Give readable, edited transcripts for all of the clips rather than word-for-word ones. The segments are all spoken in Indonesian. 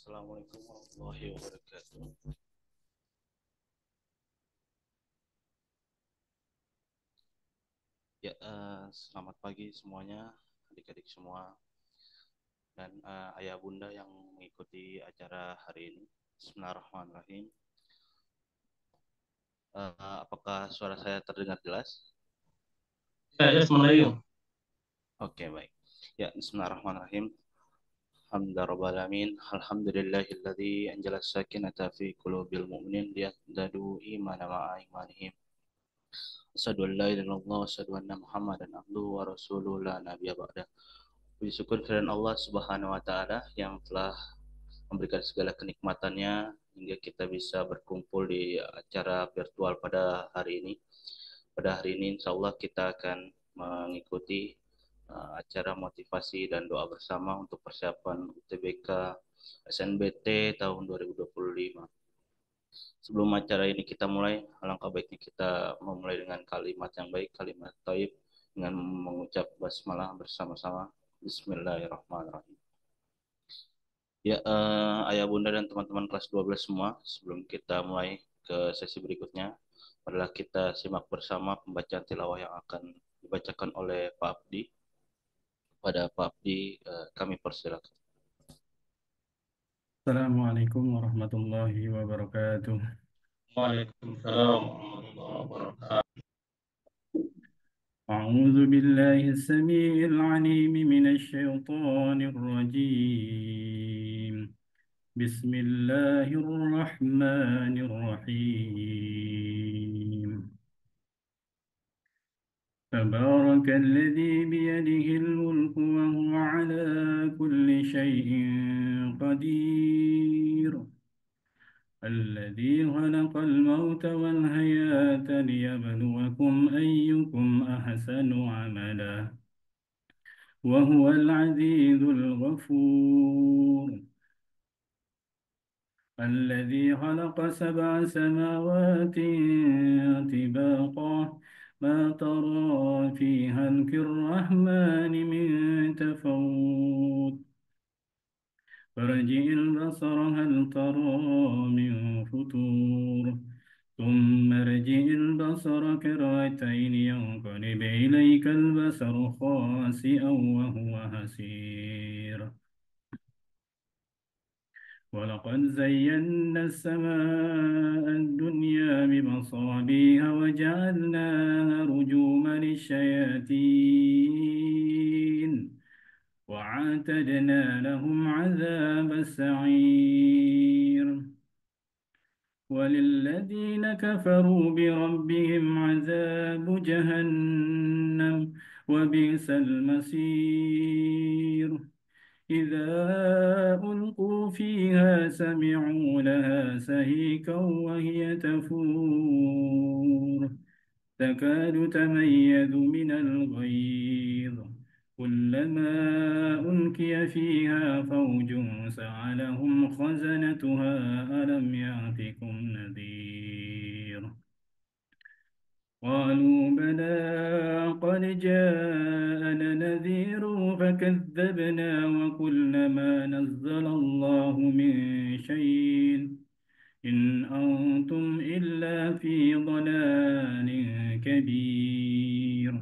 Assalamualaikum warahmatullahi wabarakatuh. Ya, selamat pagi semuanya, adik-adik semua, dan ayah bunda yang mengikuti acara hari ini. Bismillahirrahmanirrahim. Apakah suara saya terdengar jelas? Ya, ya, semuanya. Oke, baik. Ya, Bismillahirrahmanirrahim. Alhamdulillahirrahmanirrahim. Alhamdulillahilladzi anjala sakinata fi qulubil mu'minin liyazdadu imana ma'a imanihim. Asyhadu an la ilaha illallah wa asyhadu anna Muhammadan abduhu wa rasuluhu la nabiyya ba'da. Puji syukur kehadirat Allah Subhanahu wa taala yang telah memberikan segala kenikmatannya hingga kita bisa berkumpul di acara virtual pada hari ini. Pada hari ini insya Allah kita akan mengikuti acara motivasi dan doa bersama untuk persiapan UTBK SNBT tahun 2025. Sebelum acara ini kita mulai, alangkah baiknya kita memulai dengan kalimat yang baik, kalimat thayyib, dengan mengucap basmalah bersama-sama. Bismillahirrahmanirrahim. Ya, ayah bunda dan teman-teman kelas 12 semua, sebelum kita mulai ke sesi berikutnya, adalah kita simak bersama pembacaan tilawah yang akan dibacakan oleh Pak Abdi. Pada Pak Abdi, kami persilakan. Assalamualaikum warahmatullahi wabarakatuh. Waalaikumsalam warahmatullahi wabarakatuh. أعوذ بالله السميع العليم من الشيطان الرجيم. بسم الله الرحمن الرحيم. تبارك الذي بيده الملك وهو على كل شيء قدير. الذي خلق الموت والحياة ليبلوكم أيكم أحسن عملا وهو العزيز الغفور. الذي خلق سبع سماوات طباقا ما ترى في خلق الرحمن من تفوت فرجع البصر هل ترى من فطور ثم ارجع البصر كرتين ينقلب إليك البصر خاسئا وهو حسير. ولقد زينا السماء الدنيا بمصابيح وجعلناها رجوما للشياطين وأعتدنا لهم عذاب السعير. وللذين كفروا بربهم عذاب جهنم وبئس المصير. إذا ألقوا فيها سمعوا لها سهيكا وهي تفور تكاد تميز من الغيظ كلما ألقي فيها فوج سألهم خزنتها ألم يأتكم نذير قالوا بلى قد جاءنا نذير فكذبنا وقلنا ما نزل الله من شيء إن أنتم إلا في ضلال كبير.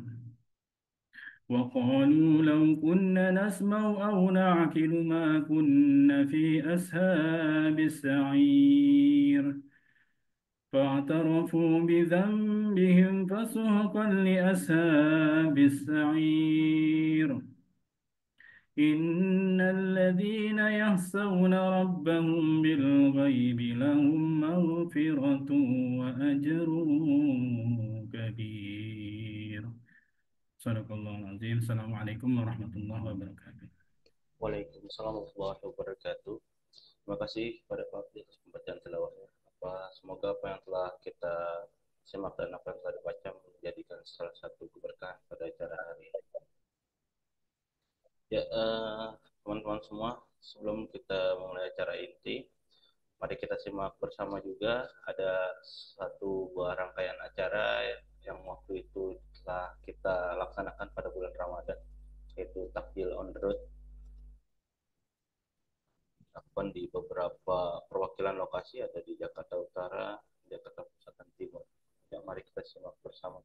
وقالوا لو كنا نسمع أو نعقل ما كنا في أصحاب السعير فاعترفوا بذنبهم فسحقا لأصحاب السعير. إن الذين يخشون ربهم بالغيب لهم مغفرة وأجر كبير. صدق الله العظيم. السلام عليكم ورحمة الله وبركاته. Waalaikumsalam warahmatullahi wabarakatuh. Terima kasih pada Pak Abdi atas pembacaan tilawahnya. Semoga apa yang telah kita simak dan apa yang telah dibaca menjadikan salah satu keberkahan pada acara hari ini. Ya, teman-teman semua, sebelum kita memulai acara inti, mari kita simak bersama juga ada satu buah rangkaian acara yang waktu itu telah kita laksanakan pada bulan Ramadan, yaitu Takjil on the Road. dilakukan di beberapa perwakilan lokasi, ada di Jakarta Utara, Jakarta Pusat, dan Timur. Ya, mari kita simak bersama.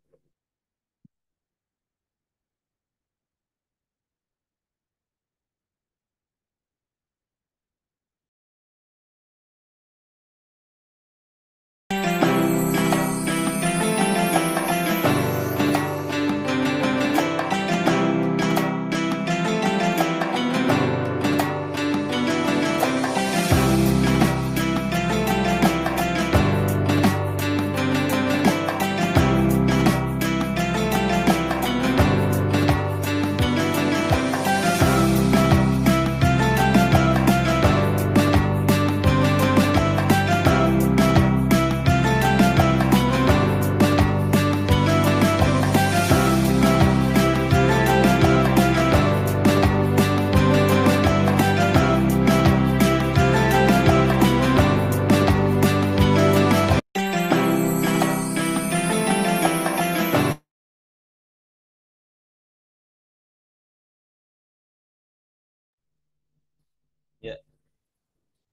Ya,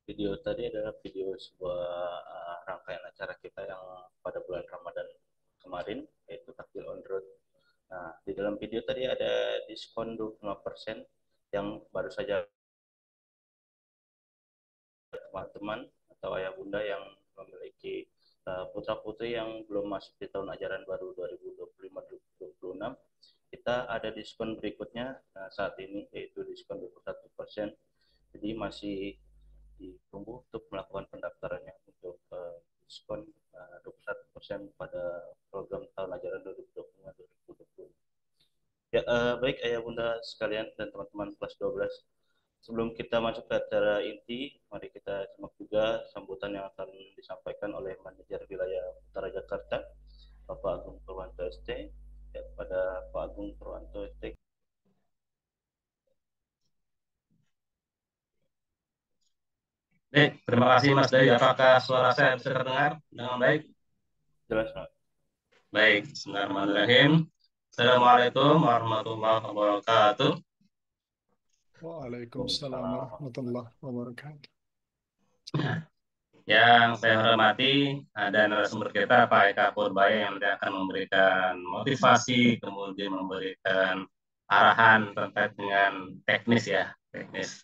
video tadi adalah video sebuah rangkaian acara kita yang pada bulan Ramadan kemarin, yaitu Takbir on Road. Nah, di dalam video tadi ada diskon 25% yang baru saja teman-teman atau ayah bunda yang memiliki putra-putri yang belum masuk di tahun ajaran baru 2025-2026, kita ada diskon berikutnya saat ini, yaitu diskon 21%. Jadi masih ditunggu untuk melakukan pendaftarannya untuk diskon 21% pada program tahun ajaran 2025-2026. Ya, baik ayah bunda sekalian dan teman-teman kelas 12. Sebelum kita masuk ke acara inti, mari kita simak juga sambutan yang akan disampaikan oleh Manajer Wilayah Utara Jakarta, Bapak Agung Purwanto ST. Ya, pada Pak Agung Purwanto ST. Baik, terima kasih Mas Dayu. Apakah suara saya bisa terdengar dengan baik? Jelas, Pak. Baik, bismillahirrahmanirrahim. Assalamualaikum warahmatullahi wabarakatuh. Waalaikumsalam warahmatullahi wabarakatuh. Yang saya hormati ada narasumber kita Pak Eka Purbaya yang nanti akan memberikan motivasi, kemudian memberikan arahan terkait dengan teknis ya, teknis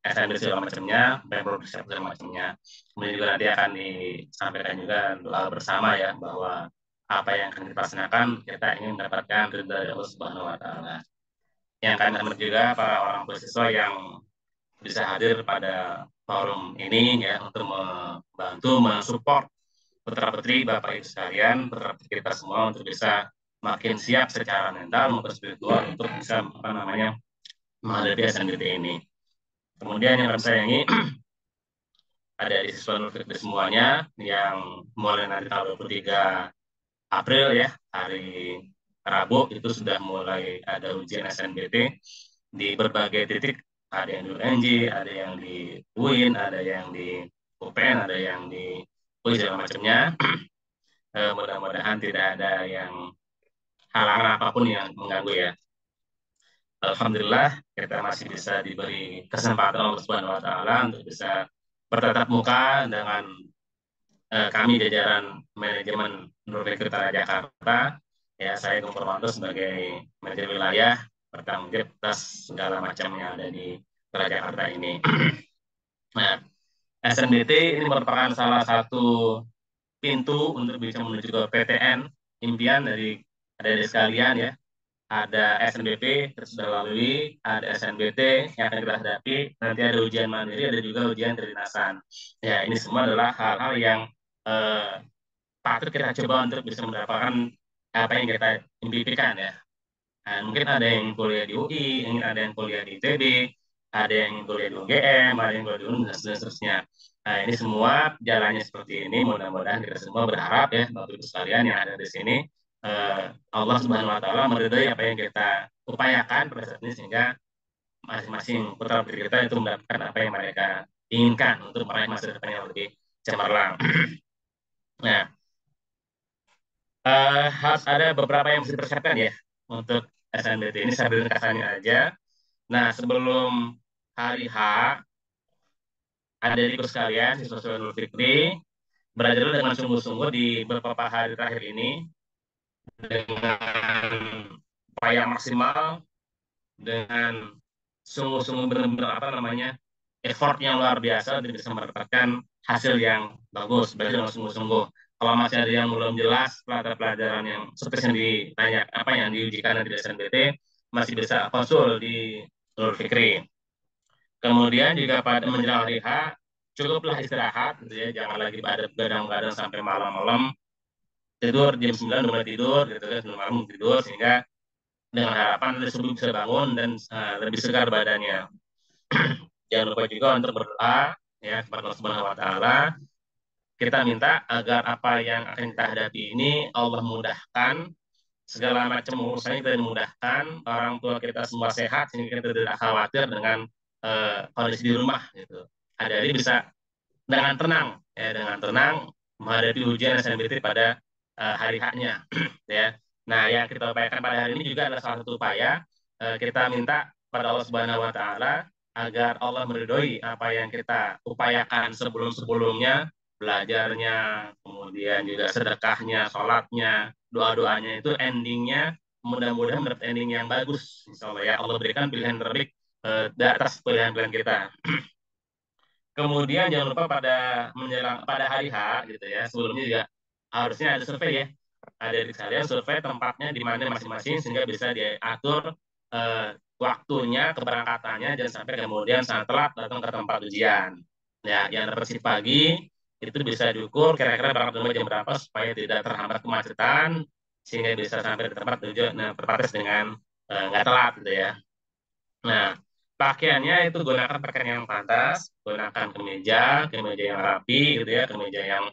SNB segala macamnya, produksi segala macamnya. Kemudian juga nanti akan disampaikan juga doa bersama ya, bahwa apa yang akan dilaksanakan kita ingin mendapatkan ridha dari Allah Subhanahu wa Ta'ala. Yang kami hormati juga para orang mahasiswa yang bisa hadir pada forum ini ya, untuk membantu mensupport putra-putri Bapak Ibu sekalian, putra-putri kita semua untuk bisa makin siap secara mental maupun spiritual untuk bisa menghadapi SNBT ini. Kemudian yang kami sayangi, ada di siswa Nurfik semuanya yang mulai nanti tanggal 23 April ya, hari Rabu itu sudah mulai ada ujian SNBT di berbagai titik. Ada yang di UNJ, ada yang di UIN, ada yang di UPN, ada yang di UI segala macamnya. Mudah-mudahan tidak ada yang halangan apapun yang mengganggu ya. Alhamdulillah kita masih bisa diberi kesempatan Allah Subhanahu wa Ta'ala untuk bisa bertatap muka dengan kami jajaran manajemen Nurfik Utara Jakarta. Ya, saya Agung Purwanto sebagai manajer wilayah bertanggung jawab atas segala macam yang ada di Utara Jakarta ini. Nah, SNBT ini merupakan salah satu pintu untuk bisa menuju ke PTN impian dari sekalian ya. Ada SNBP terus sudah lalui, ada SNBT yang akan kita hadapi, nanti ada ujian mandiri, ada juga ujian kedinasan. Ya, ini semua adalah hal-hal yang patut kita coba untuk bisa mendapatkan apa yang kita impikan ya. Nah, mungkin ada yang kuliah di UI, ada yang kuliah di ITB, ada yang kuliah di UGM, ada yang kuliah di UNM, dan seterusnya. Nah, ini semua jalannya seperti ini. Mudah-mudahan kita semua berharap ya, Bapak Ibu sekalian yang ada di sini, Allah Subhanahu wa Ta'ala meridhai apa yang kita upayakan pada saat ini, sehingga masing-masing putra putri kita itu mendapatkan apa yang mereka inginkan untuk meraih masa depan yang lebih cemerlang. Nah, harus ada beberapa yang harus dipersiapkan ya untuk SNBT ini. Saya beri kasarnya aja. Nah, sebelum hari H adik-adikku sekalian, siswa-siswa Nurul Fikri, belajar dengan sungguh-sungguh di beberapa hari terakhir ini dengan upaya maksimal, dengan sungguh-sungguh benar-benar apa namanya effort yang luar biasa untuk bisa mendapatkan hasil yang bagus, belajar dengan sungguh-sungguh. Kalau masih ada yang belum jelas pelajaran yang seperti yang ditanya apa yang diujikan di SNBT, masih bisa konsul di Nurul Fikri. Kemudian juga pada menjelang hari H, cukuplah istirahat, gitu ya, jangan lagi pada begadang-begadang sampai malam-malam, tidur jam 9 udah mulai tidur, gitu kan, sebelum malam tidur, sehingga dengan harapan nanti subuh bisa bangun dan lebih segar badannya. Jangan lupa juga untuk berdoa ya kepada Allah Subhanahu wa taala. Kita minta agar apa yang akan kita hadapi ini Allah mudahkan, segala macam urusannya kita dimudahkan, orang tua kita semua sehat sehingga kita tidak khawatir dengan kondisi di rumah gitu. Adik-adik bisa dengan tenang ya, dengan tenang menghadapi ujian SNBT pada hari H-nya ya. Nah, yang kita upayakan pada hari ini juga adalah salah satu upaya kita minta pada Allah Subhanahu wa taala agar Allah meridhoi apa yang kita upayakan sebelum-sebelumnya, belajarnya, kemudian juga sedekahnya, sholatnya, doa-doanya itu endingnya mudah-mudahan mendapat ending yang bagus. Insya Allah ya Allah berikan pilihan terbaik di atas pilihan-pilihan kita. Kemudian jangan lupa pada menjelang pada hari H gitu ya, sebelumnya juga harusnya ada survei ya. Ada di kalian survei tempatnya di mana masing-masing sehingga bisa diatur waktunya, keberangkatannya jangan sampai kemudian sangat telat datang ke tempat ujian. Ya, yang dapat shift pagi itu bisa diukur kira-kira berangkat rumah jam berapa supaya tidak terhambat kemacetan sehingga bisa sampai di tempat tujuan terbatas dengan nggak telat gitu ya. Nah, pakaiannya itu gunakan pakaian yang pantas, gunakan kemeja yang rapi gitu ya, kemeja yang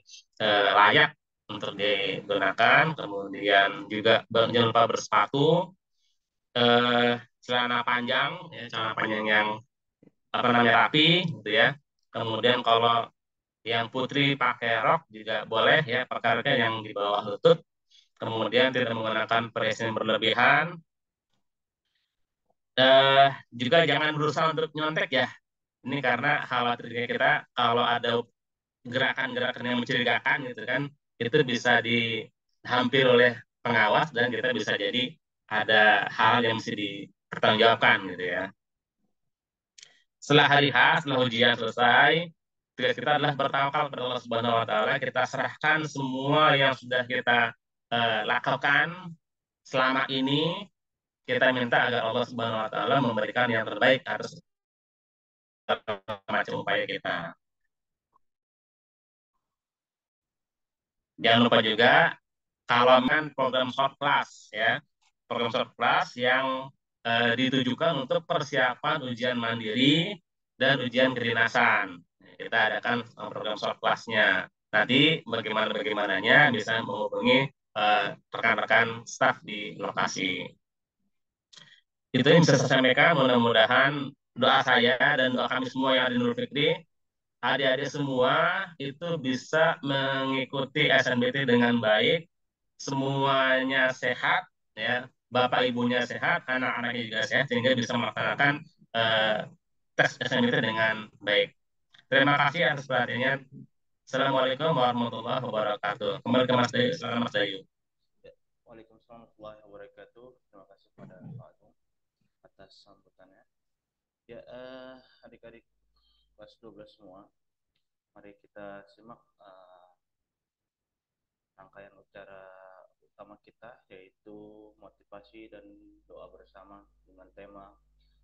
layak untuk digunakan, kemudian juga jangan lupa bersepatu, celana panjang, ya, celana panjang yang apa namanya rapi gitu ya. Kemudian kalau yang putri pakai rok juga boleh ya, pakai roknya yang di bawah lutut, kemudian tidak menggunakan perhiasan yang berlebihan, eh, juga jangan berusaha untuk nyontek ya. Ini karena khawatirnya kita kalau ada gerakan-gerakan yang mencurigakan gitu kan, itu bisa dihampiri oleh pengawas dan kita bisa jadi ada hal yang mesti dipertanggungjawabkan gitu ya. Setelah hari H, setelah ujian selesai, tugas kita adalah bertawakal kepada Allah Subhanahu wa taala, kita serahkan semua yang sudah kita lakukan selama ini, kita minta agar Allah Subhanahu wa taala memberikan yang terbaik atas macam upaya kita. Jangan lupa juga kalau program short class ya, program short class yang ditujukan untuk persiapan ujian mandiri dan ujian kedinasan. Kita adakan program short class-nya. Nanti bagaimananya bisa menghubungi rekan-rekan staf di lokasi. Itu yang bisa saya sampaikan. Mudah-mudahan doa saya dan doa kami semua yang ada di Nurul Fikri, adik-adik semua itu bisa mengikuti SNBT dengan baik, semuanya sehat, ya, bapak ibunya sehat, anak-anaknya juga sehat, sehingga bisa melaksanakan tes SNBT dengan baik. Terima kasih atas perhatiannya. Assalamualaikum warahmatullahi wabarakatuh. Kembali ke Mas Dayu. Silakan Mas Dayu. Waalaikumsalam warahmatullahi wabarakatuh. Terima kasih kepada Pak Agung atas sambutannya. Ya, adik-adik kelas 12 semua, mari kita simak rangkaian acara utama kita, yaitu motivasi dan doa bersama dengan tema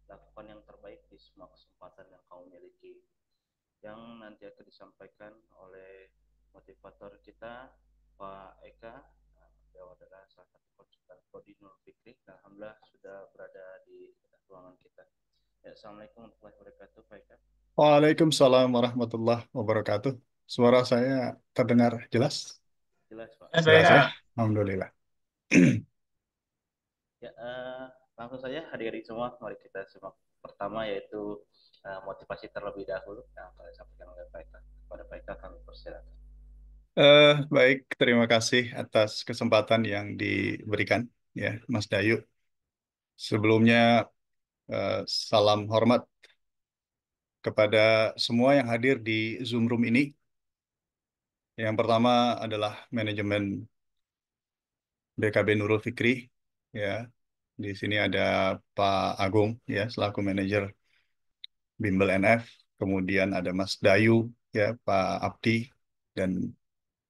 lakukan yang terbaik di semua kesempatan yang kau miliki, yang nanti akan disampaikan oleh motivator kita, Pak Eka. Beliau adalah salah satu konsultan Prodi Nurul Fikri. Alhamdulillah sudah berada di ruangan kita. Ya, Assalamualaikum warahmatullahi wabarakatuh, Pak Eka. Waalaikumsalam warahmatullahi wabarakatuh. Suara saya terdengar jelas? Jelas, Pak. Jelas ya? Alhamdulillah. Ya, langsung saja adik-adik semua, mari kita simak pertama, yaitu motivasi terlebih dahulu yang akan disampaikan oleh Pak Eka. Kepada Pak Eka kami persilakan. Baik, terima kasih atas kesempatan yang diberikan ya, Mas Dayu. Sebelumnya salam hormat kepada semua yang hadir di Zoom Room ini. Yang pertama adalah manajemen BKB Nurul Fikri, ya. Di sini ada Pak Agung, ya, selaku manajer Bimbel NF. Kemudian ada Mas Dayu, ya, Pak Abdi, dan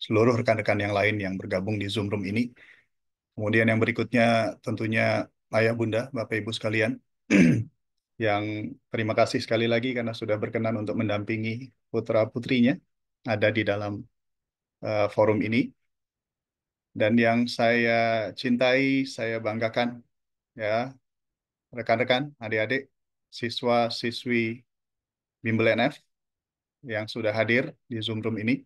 seluruh rekan-rekan yang lain yang bergabung di Zoom Room ini. Kemudian yang berikutnya tentunya Ayah Bunda, Bapak Ibu sekalian, yang terima kasih sekali lagi karena sudah berkenan untuk mendampingi putra-putrinya ada di dalam forum ini. Dan yang saya cintai, saya banggakan, ya, rekan-rekan, adik-adik, siswa-siswi Bimbel NF yang sudah hadir di Zoom Room ini.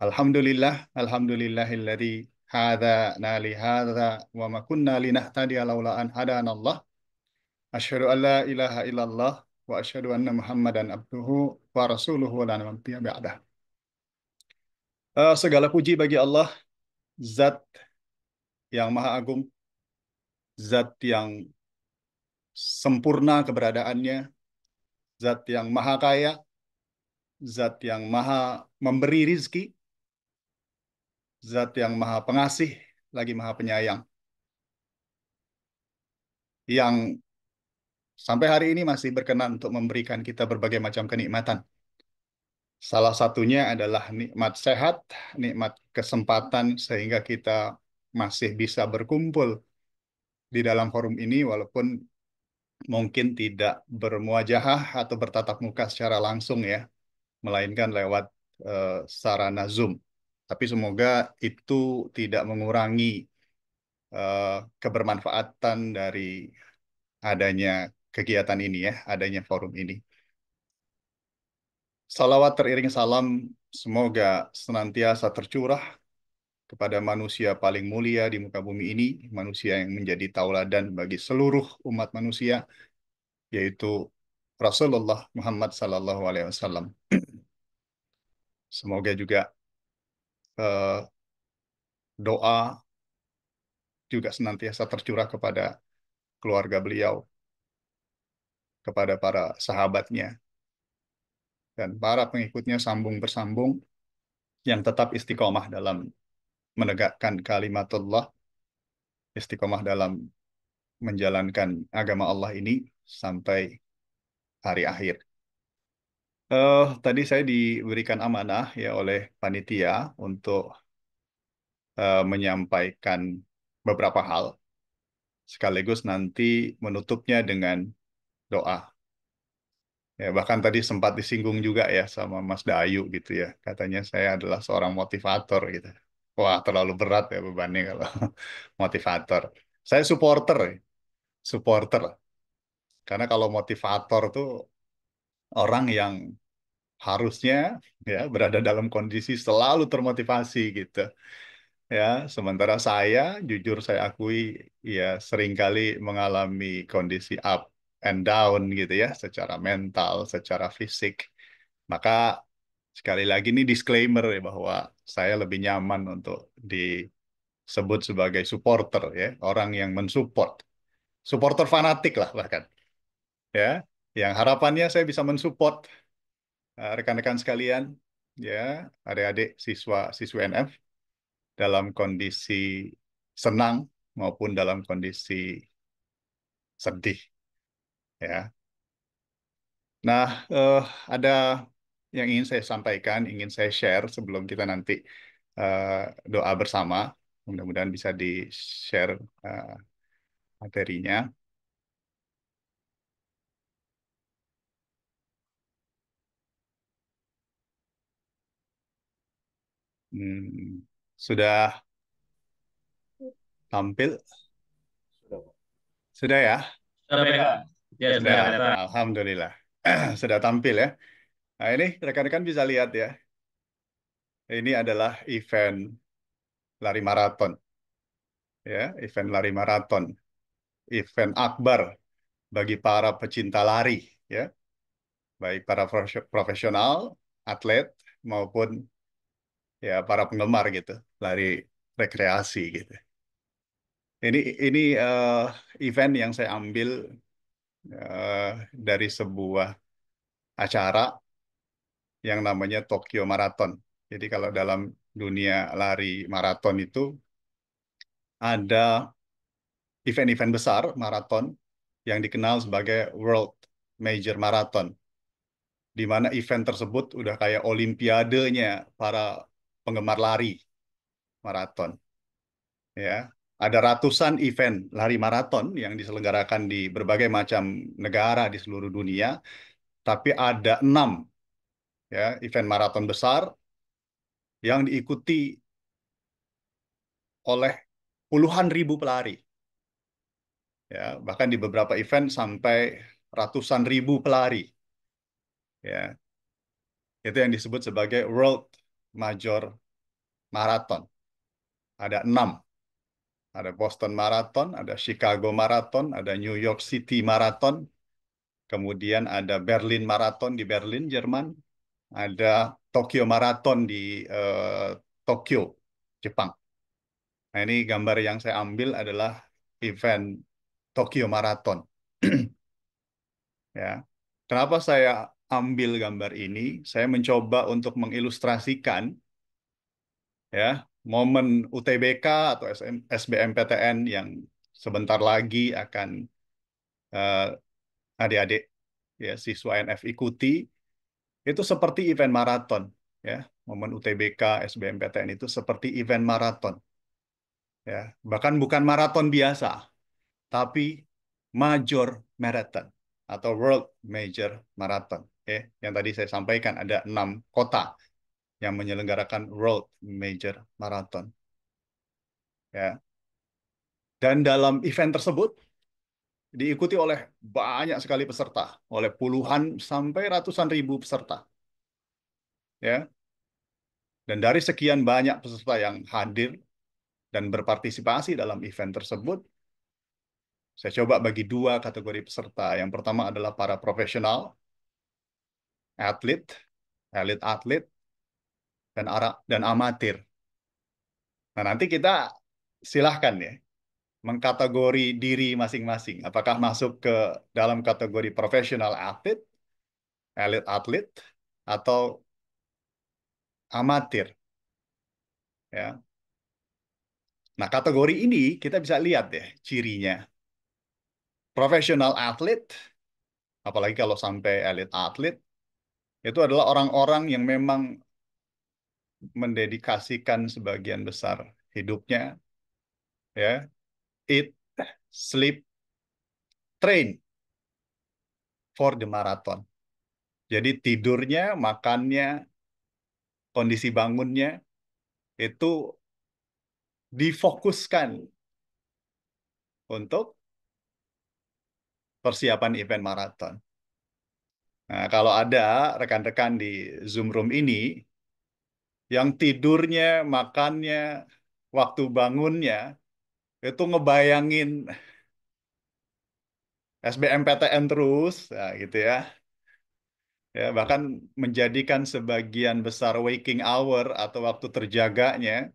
Alhamdulillah, alhamdulillahilladzi hadana li hadza wa ma kunna linahtadiya laula an hadanallah. Asyhadu an la ilaha illallah wa asyhadu anna Muhammadan abduhu wa rasuluhu wa la nabiyya ba'dah. Segala puji bagi Allah, zat yang maha agung, zat yang sempurna keberadaannya, zat yang maha kaya, zat yang maha memberi rizki, zat yang maha pengasih, lagi maha penyayang, yang sampai hari ini masih berkenan untuk memberikan kita berbagai macam kenikmatan. Salah satunya adalah nikmat sehat, nikmat kesempatan sehingga kita masih bisa berkumpul di dalam forum ini walaupun mungkin tidak bermuajahah atau bertatap muka secara langsung, ya, melainkan lewat sarana Zoom. Tapi semoga itu tidak mengurangi kebermanfaatan dari adanya kegiatan ini, ya, adanya forum ini. Salawat teriring salam semoga senantiasa tercurah kepada manusia paling mulia di muka bumi ini, manusia yang menjadi tauladan bagi seluruh umat manusia, yaitu Rasulullah Muhammad Sallallahu Alaihi Wasallam. Semoga juga eh, doa juga senantiasa tercurah kepada keluarga beliau, kepada para sahabatnya, dan para pengikutnya sambung bersambung yang tetap istiqomah dalam menegakkan kalimatullah, istiqomah dalam menjalankan agama Allah ini sampai hari akhir. Tadi saya diberikan amanah, ya, oleh panitia untuk menyampaikan beberapa hal, sekaligus nanti menutupnya dengan doa. Ya, bahkan tadi sempat disinggung juga, ya, sama Mas Dayu gitu, ya. Katanya saya adalah seorang motivator gitu. Wah, terlalu berat ya bebannya kalau motivator. Saya supporter, ya. Supporter. Karena kalau motivator tuh orang yang harusnya, ya, berada dalam kondisi selalu termotivasi gitu. Ya, sementara saya, jujur saya akui, ya, seringkali mengalami kondisi up and down gitu, ya, secara mental, secara fisik. Maka sekali lagi ini disclaimer, ya, bahwa saya lebih nyaman untuk disebut sebagai supporter, ya, orang yang mensupport, supporter fanatik lah bahkan, ya, yang harapannya saya bisa mensupport rekan-rekan sekalian, ya, adik-adik siswa-siswi NF dalam kondisi senang maupun dalam kondisi sedih, ya. Nah, ada yang ingin saya sampaikan, ingin saya share sebelum kita nanti eh, doa bersama. Mudah-mudahan bisa di-share eh, materinya. Sudah tampil? Sudah, ya? Sudah PK. Ya, sudah Sudah. kelihatan. Alhamdulillah. Sudah tampil, ya. Nah, ini rekan-rekan bisa lihat, ya. Ini adalah event lari maraton, ya, event lari maraton, event akbar bagi para pecinta lari, ya, baik para profesional, atlet maupun, ya, para penggemar gitu, lari rekreasi gitu. Ini event yang saya ambil dari sebuah acara yang namanya Tokyo Marathon. Jadi kalau dalam dunia lari maraton itu ada event-event besar maraton yang dikenal sebagai World Major Marathon, di mana event tersebut udah kayak olimpiadenya para penggemar lari maraton. Ya, ada ratusan event lari maraton yang diselenggarakan di berbagai macam negara di seluruh dunia, tapi ada 6 ya event maraton besar yang diikuti oleh puluhan ribu pelari. Ya, bahkan di beberapa event sampai ratusan ribu pelari. Ya, itu yang disebut sebagai World Major Marathon. Ada 6. Ada Boston Marathon, ada Chicago Marathon, ada New York City Marathon, kemudian ada Berlin Marathon di Berlin, Jerman, ada Tokyo Marathon di Tokyo, Jepang. Nah, ini gambar yang saya ambil adalah event Tokyo Marathon. Ya. Kenapa saya ambil gambar ini? Saya mencoba untuk mengilustrasikan ya momen UTBK atau SBMPTN yang sebentar lagi akan eh, adik-adik ya siswa NF ikuti itu seperti event maraton ya. Momen UTBK SBMPTN itu seperti event maraton ya. Bahkan bukan maraton biasa, tapi major marathon atau world major marathon. Yang tadi saya sampaikan ada 6 kota yang menyelenggarakan world major marathon. Ya. Dan dalam event tersebut diikuti oleh banyak sekali peserta, oleh puluhan sampai ratusan ribu peserta. Ya. Dan dari sekian banyak peserta yang hadir dan berpartisipasi dalam event tersebut, saya coba bagi 2 kategori peserta. Yang pertama adalah para profesional, atlet, elit atlet, dan amatir. Nah, nanti kita silahkan ya, mengkategori diri masing-masing. Apakah masuk ke dalam kategori profesional atlet, elit atlet, atau amatir. Ya. Nah, kategori ini kita bisa lihat deh cirinya. Profesional atlet, apalagi kalau sampai elit atlet, itu adalah orang-orang yang memang mendedikasikan sebagian besar hidupnya, ya, eat, sleep, train for the marathon. Jadi tidurnya, makannya, kondisi bangunnya itu difokuskan untuk persiapan event maraton. Nah, kalau ada rekan-rekan di Zoom room ini yang tidurnya, makannya, waktu bangunnya itu ngebayangin SBMPTN terus, nah, gitu ya. Ya, bahkan menjadikan sebagian besar waking hour atau waktu terjaganya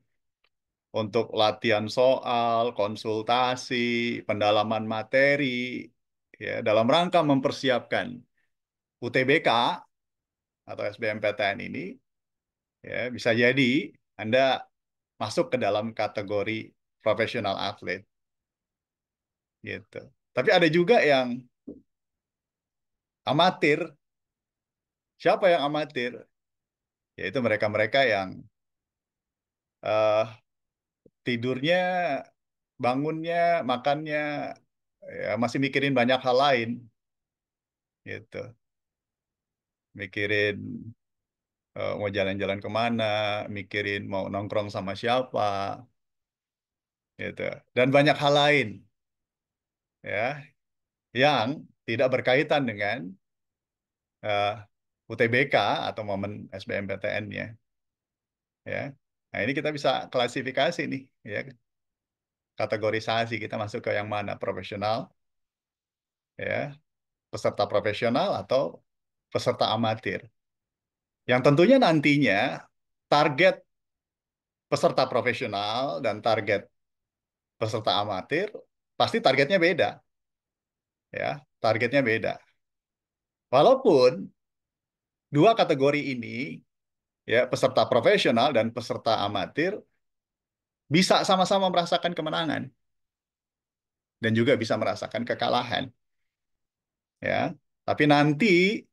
untuk latihan soal, konsultasi, pendalaman materi, ya, dalam rangka mempersiapkan UTBK atau SBMPTN ini, ya, bisa jadi Anda masuk ke dalam kategori profesional atlet, gitu. Tapi ada juga yang amatir. Siapa yang amatir? Yaitu mereka-mereka yang eh, tidurnya, bangunnya, makannya, ya, masih mikirin banyak hal lain, gitu. Mikirin mau jalan-jalan kemana, mikirin mau nongkrong sama siapa, gitu. Dan banyak hal lain, ya, yang tidak berkaitan dengan eh, UTBK atau momen SBMPTN-nya, ya. Nah, ini kita bisa klasifikasi nih, ya, kategorisasi kita masuk ke yang mana, profesional, ya, peserta profesional atau peserta amatir. Yang tentunya nantinya target peserta profesional dan target peserta amatir pasti targetnya beda, ya, targetnya beda. Walaupun Dua kategori ini, ya, peserta profesional dan peserta amatir, bisa sama-sama merasakan kemenangan dan juga bisa merasakan kekalahan, ya. Tapi nanti,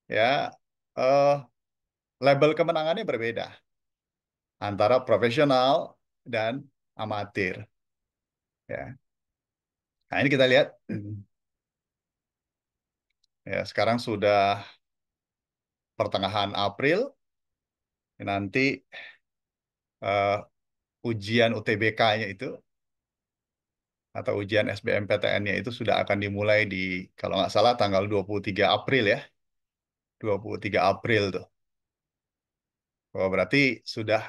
ya, eh, label kemenangannya berbeda antara profesional dan amatir, ya. Nah, ini kita lihat, ya, sekarang sudah pertengahan April, nanti eh, ujian UTBK-nya itu atau ujian SBMPTN-nya itu sudah akan dimulai di, kalau nggak salah, tanggal 23 April, ya. 23 April tuh. Oh, berarti sudah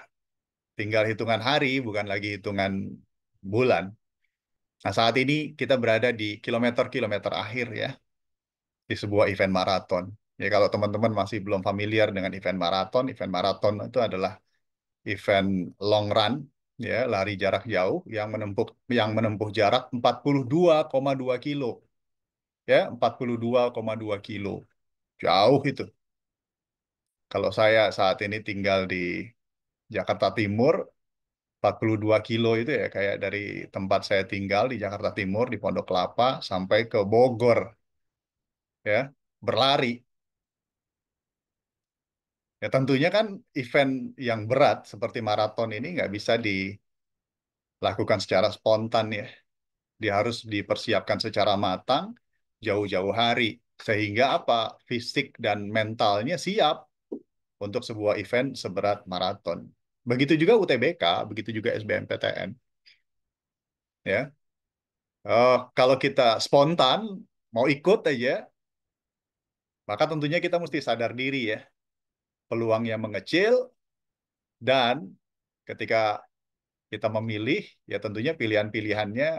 tinggal hitungan hari, bukan lagi hitungan bulan. Nah, saat ini kita berada di kilometer-kilometer akhir, ya, di sebuah event maraton. Ya, kalau teman-teman masih belum familiar dengan event maraton itu adalah event long run, ya, lari jarak jauh yang menempuh jarak 42,2 kilo, ya, 42,2 kilo. Jauh itu. Kalau saya saat ini tinggal di Jakarta Timur, 42 kilo itu ya kayak dari tempat saya tinggal di Jakarta Timur, di Pondok Kelapa, sampai ke Bogor, ya, berlari. Ya, tentunya kan event yang berat seperti maraton ini nggak bisa dilakukan secara spontan, ya. Dia harus dipersiapkan secara matang jauh-jauh hari. Sehingga apa? Fisik dan mentalnya siap untuk sebuah event seberat maraton. Begitu juga UTBK, begitu juga SBMPTN. Ya, kalau kita spontan mau ikut aja, maka tentunya kita mesti sadar diri, ya, peluangnya mengecil, dan ketika kita memilih, ya tentunya pilihan-pilihannya,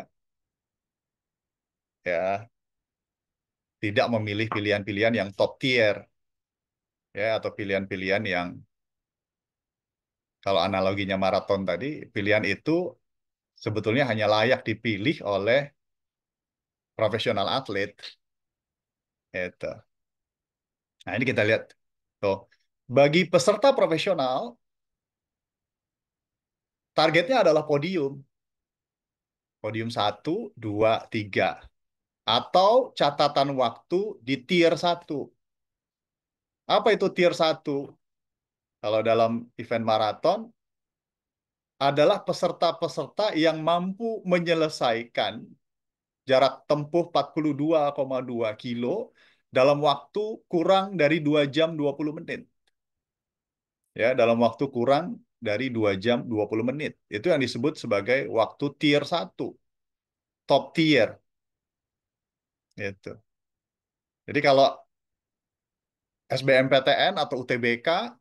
ya, tidak memilih pilihan-pilihan yang top tier, ya, atau pilihan-pilihan yang, kalau analoginya maraton tadi, pilihan itu sebetulnya hanya layak dipilih oleh profesional atlet. Itu. Nah, ini kita lihat. Tuh. Bagi peserta profesional, targetnya adalah podium. Podium 1, 2, 3. Atau catatan waktu di tier 1. Apa itu tier 1? Kalau dalam event maraton, adalah peserta-peserta yang mampu menyelesaikan jarak tempuh 42,2 kilo dalam waktu kurang dari 2 jam 20 menit. Ya, dalam waktu kurang dari 2 jam 20 menit. Itu yang disebut sebagai waktu tier 1, top tier. Gitu. Jadi kalau SBMPTN atau UTBK,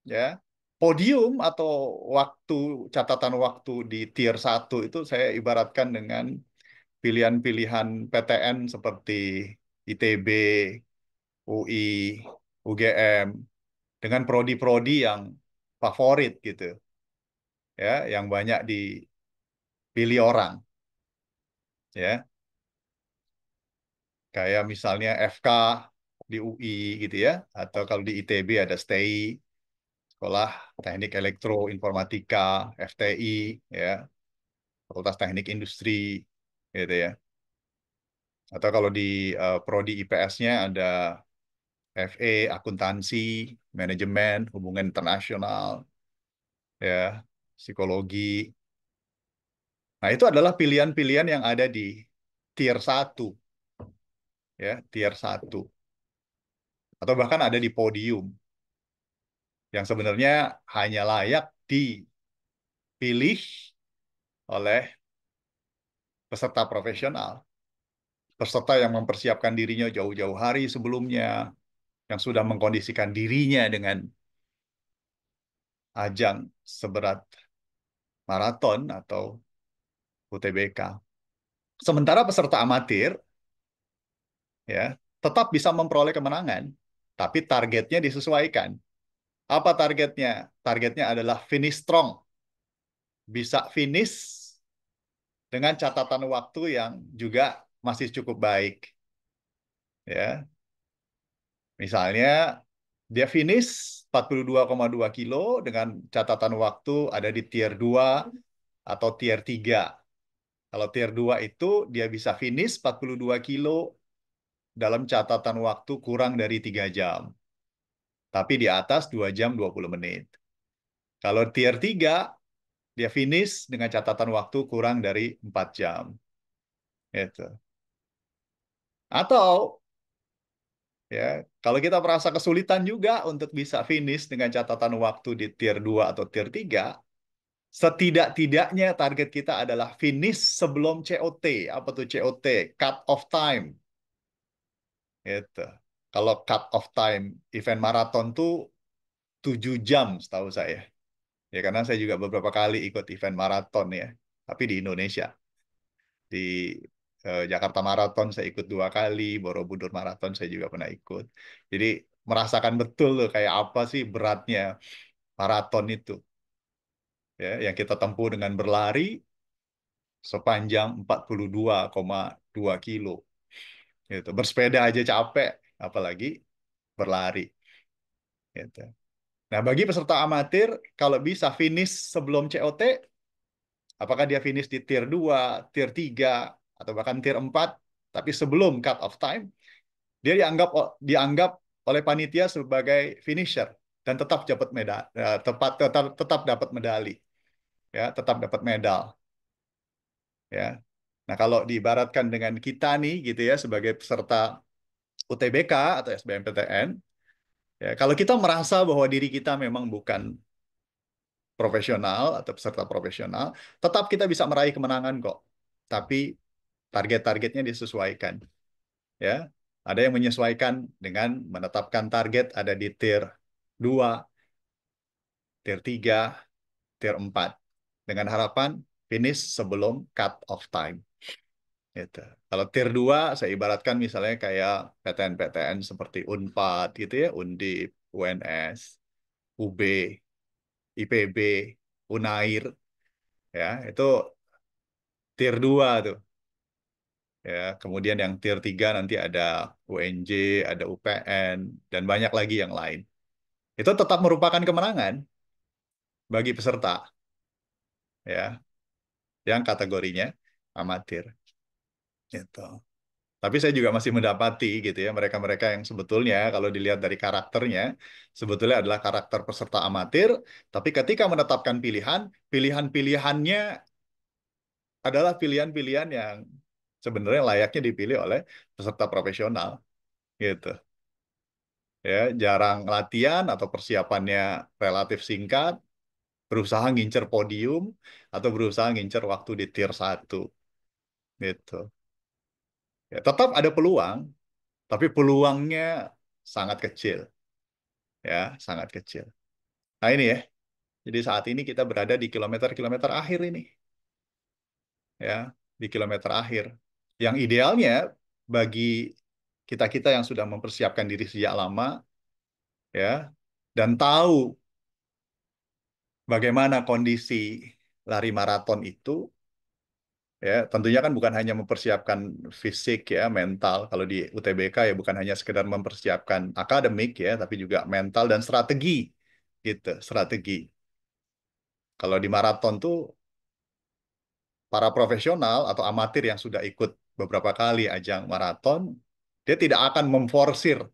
ya, podium atau waktu, catatan waktu di tier 1 itu saya ibaratkan dengan pilihan-pilihan PTN seperti ITB, UI, UGM, dengan prodi-prodi yang favorit gitu, ya, yang banyak dipilih orang, ya, kayak misalnya FK di UI gitu, ya, atau kalau di ITB ada STI, Sekolah Teknik Elektro Informatika, FTI, ya, Fakultas Teknik Industri, gitu, ya. Atau kalau di prodi IPS-nya ada FE, Akuntansi, Manajemen, Hubungan Internasional, ya, Psikologi. Nah, itu adalah pilihan-pilihan yang ada di tier 1, ya, tier 1. Atau bahkan ada di podium, yang sebenarnya hanya layak dipilih oleh peserta profesional. Peserta yang mempersiapkan dirinya jauh-jauh hari sebelumnya, yang sudah mengkondisikan dirinya dengan ajang seberat maraton atau UTBK. Sementara peserta amatir, ya, tetap bisa memperoleh kemenangan, tapi targetnya disesuaikan. Apa targetnya? Targetnya adalah finish strong. Bisa finish dengan catatan waktu yang juga masih cukup baik. Ya, misalnya Dia finish 42,2 kilo dengan catatan waktu ada di tier 2 atau tier 3. Kalau tier 2 itu dia bisa finish 42 kilo dalam catatan waktu kurang dari 3 jam. Tapi di atas 2 jam 20 menit. Kalau tier 3, dia finish dengan catatan waktu kurang dari 4 jam. Gitu. Atau ya, kalau kita merasa kesulitan juga untuk bisa finish dengan catatan waktu di tier 2 atau tier 3, setidak-tidaknya target kita adalah finish sebelum COT. Apa tuh COT? Cut off time. Gitu. Kalau cut off time event maraton tuh 7 jam setahu saya. Ya karena saya juga beberapa kali ikut event maraton ya. Tapi di Indonesia. Di Jakarta Marathon saya ikut 2 kali, Borobudur Marathon saya juga pernah ikut. Jadi merasakan betul loh kayak apa sih beratnya maraton itu. Ya, yang kita tempuh dengan berlari sepanjang 42,2 kilo. Gitu. Bersepeda aja capek, apalagi berlari. Gitu. Nah, bagi peserta amatir, kalau bisa finish sebelum COT, apakah dia finish di tier 2, tier 3, atau bahkan tier 4, tapi sebelum cut off time, dia dianggap oleh panitia sebagai finisher dan tetap dapat medal, tetap dapat medali, ya, tetap dapat medal, ya. Nah, kalau diibaratkan dengan kita nih, gitu ya, sebagai peserta UTBK atau SBMPTN, ya, kalau kita merasa bahwa diri kita memang bukan profesional atau peserta profesional, tetap kita bisa meraih kemenangan kok. Tapi target-targetnya disesuaikan. Ya, ada yang menyesuaikan dengan menetapkan target ada di tier 2, tier 3, tier 4 dengan harapan finish sebelum cut off time. Gitu. Kalau tier 2 saya ibaratkan misalnya kayak PTN-PTN seperti Unpad gitu ya, Undip, UNS, UB, IPB, Unair ya, itu tier 2 tuh. Ya, kemudian yang tier 3 nanti ada UNJ, ada UPN dan banyak lagi yang lain. Itu tetap merupakan kemenangan bagi peserta ya yang kategorinya amatir gitu. Tapi saya juga masih mendapati gitu ya mereka-mereka yang sebetulnya kalau dilihat dari karakternya sebetulnya adalah karakter peserta amatir, tapi ketika menetapkan pilihan, pilihan-pilihannya adalah pilihan-pilihan yang sebenarnya layaknya dipilih oleh peserta profesional gitu. Ya, jarang latihan atau persiapannya relatif singkat, berusaha ngincer podium atau berusaha ngincer waktu di tier 1 gitu. Ya, tetap ada peluang, tapi peluangnya sangat kecil ya, sangat kecil. Nah, ini ya. Jadi saat ini kita berada di kilometer-kilometer akhir ini ya, di kilometer akhir. Yang idealnya bagi kita-kita yang sudah mempersiapkan diri sejak lama ya dan tahu bagaimana kondisi lari maraton itu. Ya, tentunya kan bukan hanya mempersiapkan fisik ya, mental. Kalau di UTBK ya bukan hanya sekedar mempersiapkan akademik ya, tapi juga mental dan strategi gitu, strategi. Kalau di maraton tuh para profesional atau amatir yang sudah ikut beberapa kali ajang maraton, dia tidak akan memforsir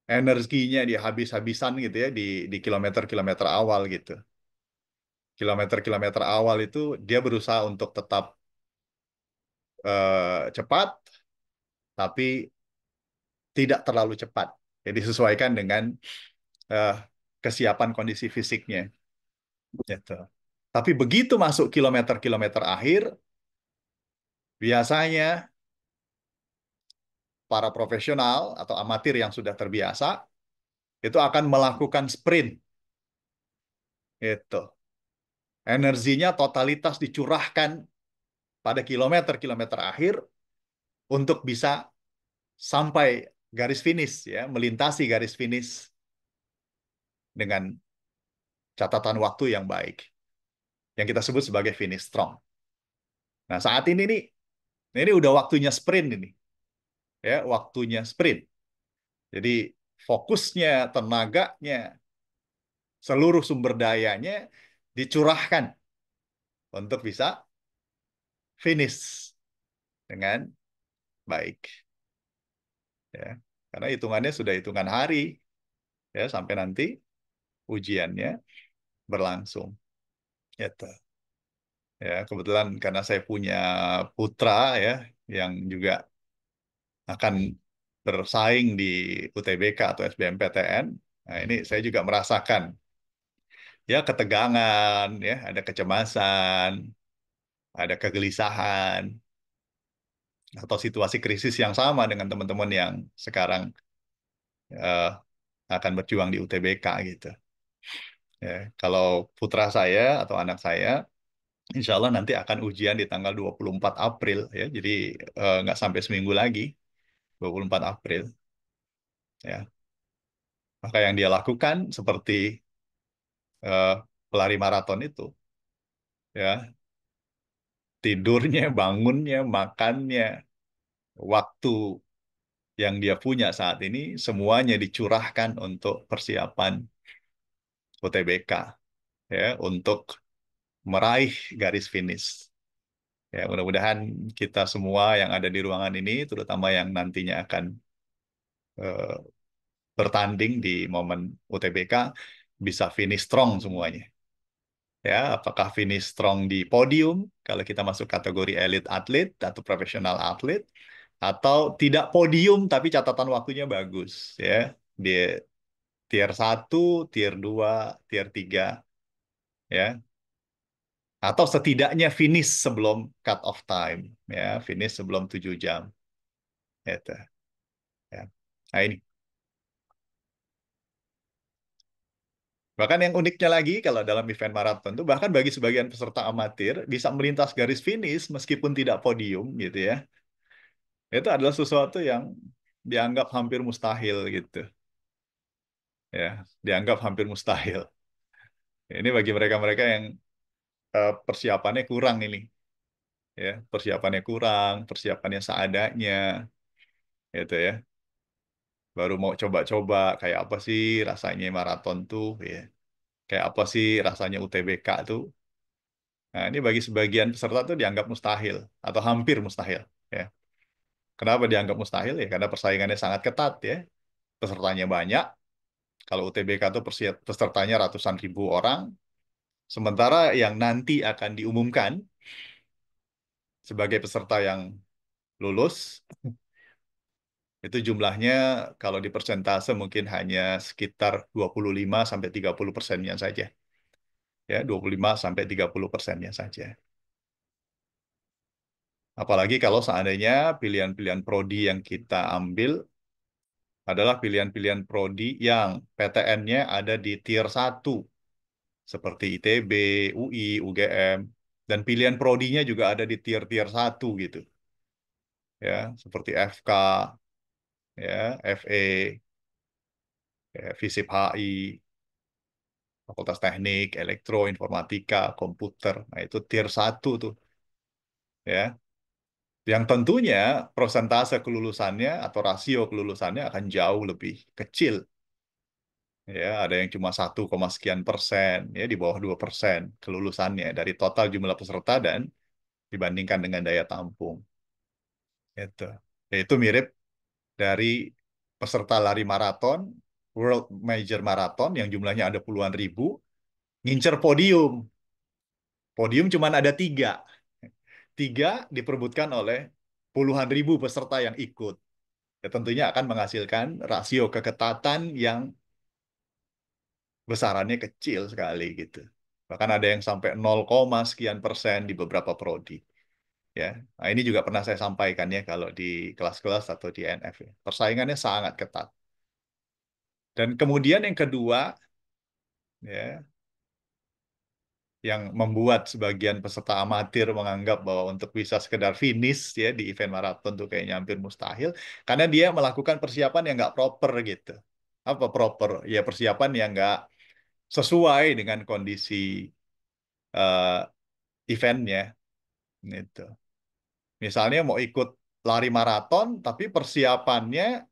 energinya dia habis-habisan gitu ya di kilometer-kilometer awal gitu. Kilometer-kilometer awal itu dia berusaha untuk tetap cepat, tapi tidak terlalu cepat. Jadi disesuaikan dengan eh, kesiapan kondisi fisiknya. Gitu. Tapi begitu masuk kilometer-kilometer akhir, biasanya para profesional atau amatir yang sudah terbiasa itu akan melakukan sprint. Itu. Energinya totalitas dicurahkan pada kilometer-kilometer akhir untuk bisa sampai garis finish ya, melintasi garis finish dengan catatan waktu yang baik yang kita sebut sebagai finish strong. Nah, saat ini udah waktunya sprint ini. Ya, waktunya sprint. Jadi fokusnya, tenaganya, seluruh sumber dayanya dicurahkan untuk bisa finish dengan baik. Ya. Karena hitungannya sudah hitungan hari ya sampai nanti ujiannya berlangsung. Gitu. Ya, kebetulan karena saya punya putra ya yang juga akan bersaing di UTBK atau SBMPTN. Nah, ini saya juga merasakan ya ketegangan, ya ada kecemasan, ada kegelisahan atau situasi krisis yang sama dengan teman-teman yang sekarang eh, akan berjuang di UTBK gitu. Ya, kalau putra saya atau anak saya, insya Allah nanti akan ujian di tanggal 24 April ya, jadi nggak sampai seminggu lagi, 24 April. Ya, maka yang dia lakukan seperti eh, pelari maraton itu, ya tidurnya, bangunnya, makannya, waktu yang dia punya saat ini semuanya dicurahkan untuk persiapan UTBK, ya, untuk meraih garis finish. Ya, mudah-mudahan kita semua yang ada di ruangan ini, terutama yang nantinya akan eh, bertanding di momen UTBK, bisa finish strong semuanya. Ya, apakah finish strong di podium kalau kita masuk kategori elite atlet atau profesional atlet, atau tidak podium tapi catatan waktunya bagus, ya, di tier 1, tier 2, tier 3, ya, atau setidaknya finish sebelum cut off time, ya, finish sebelum 7 jam, gitu, ya. Nah ini. Bahkan yang uniknya lagi kalau dalam event maraton itu bahkan bagi sebagian peserta amatir bisa melintas garis finish meskipun tidak podium gitu ya. Itu adalah sesuatu yang dianggap hampir mustahil gitu. Ya, dianggap hampir mustahil. Ini bagi mereka-mereka yang persiapannya kurang ini, ya, persiapannya kurang, persiapannya seadanya, gitu ya. Baru mau coba-coba kayak apa sih rasanya maraton tuh, ya. Kayak apa sih rasanya UTBK tuh. Nah, ini bagi sebagian peserta tuh dianggap mustahil atau hampir mustahil, ya. Kenapa dianggap mustahil? Ya karena persaingannya sangat ketat ya. Pesertanya banyak. Kalau UTBK tuh pesertanya ratusan ribu orang, sementara yang nanti akan diumumkan sebagai peserta yang lulus itu jumlahnya kalau di persentase mungkin hanya sekitar 25 sampai 30%-nya saja. Ya, 25 sampai 30%-nya saja. Apalagi kalau seandainya pilihan-pilihan prodi yang kita ambil adalah pilihan-pilihan prodi yang PTN-nya ada di tier 1 seperti ITB, UI, UGM, dan pilihan prodinya juga ada di tier-tier 1 gitu. Ya, seperti FK, ya, FE, ya, FISIP HI, Fakultas Teknik, Elektro, Informatika, Komputer. Nah, itu tier 1 tuh, ya. Yang tentunya persentase kelulusannya atau rasio kelulusannya akan jauh lebih kecil. Ya, ada yang cuma 1, sekian persen, ya di bawah 2% kelulusannya dari total jumlah peserta dan dibandingkan dengan daya tampung. Itu. Ya, itu mirip dari peserta lari maraton, World Major Marathon yang jumlahnya ada puluhan ribu, ngincer podium. Podium cuma ada 3. 3 diperebutkan oleh puluhan ribu peserta yang ikut. Ya, tentunya akan menghasilkan rasio keketatan yang besarannya kecil sekali gitu. Bahkan ada yang sampai 0, sekian persen di beberapa prodi. Ya, nah, ini juga pernah saya sampaikan ya kalau di kelas-kelas atau di NF. Ya. Persaingannya sangat ketat. Dan kemudian yang kedua, ya, yang membuat sebagian peserta amatir menganggap bahwa untuk bisa sekedar finish ya di event maraton tuh kayaknya hampir mustahil, karena dia melakukan persiapan yang nggak proper gitu. Apa proper? Ya persiapan yang nggak sesuai dengan kondisi eh, eventnya. Gitu. Misalnya mau ikut lari maraton, tapi persiapannya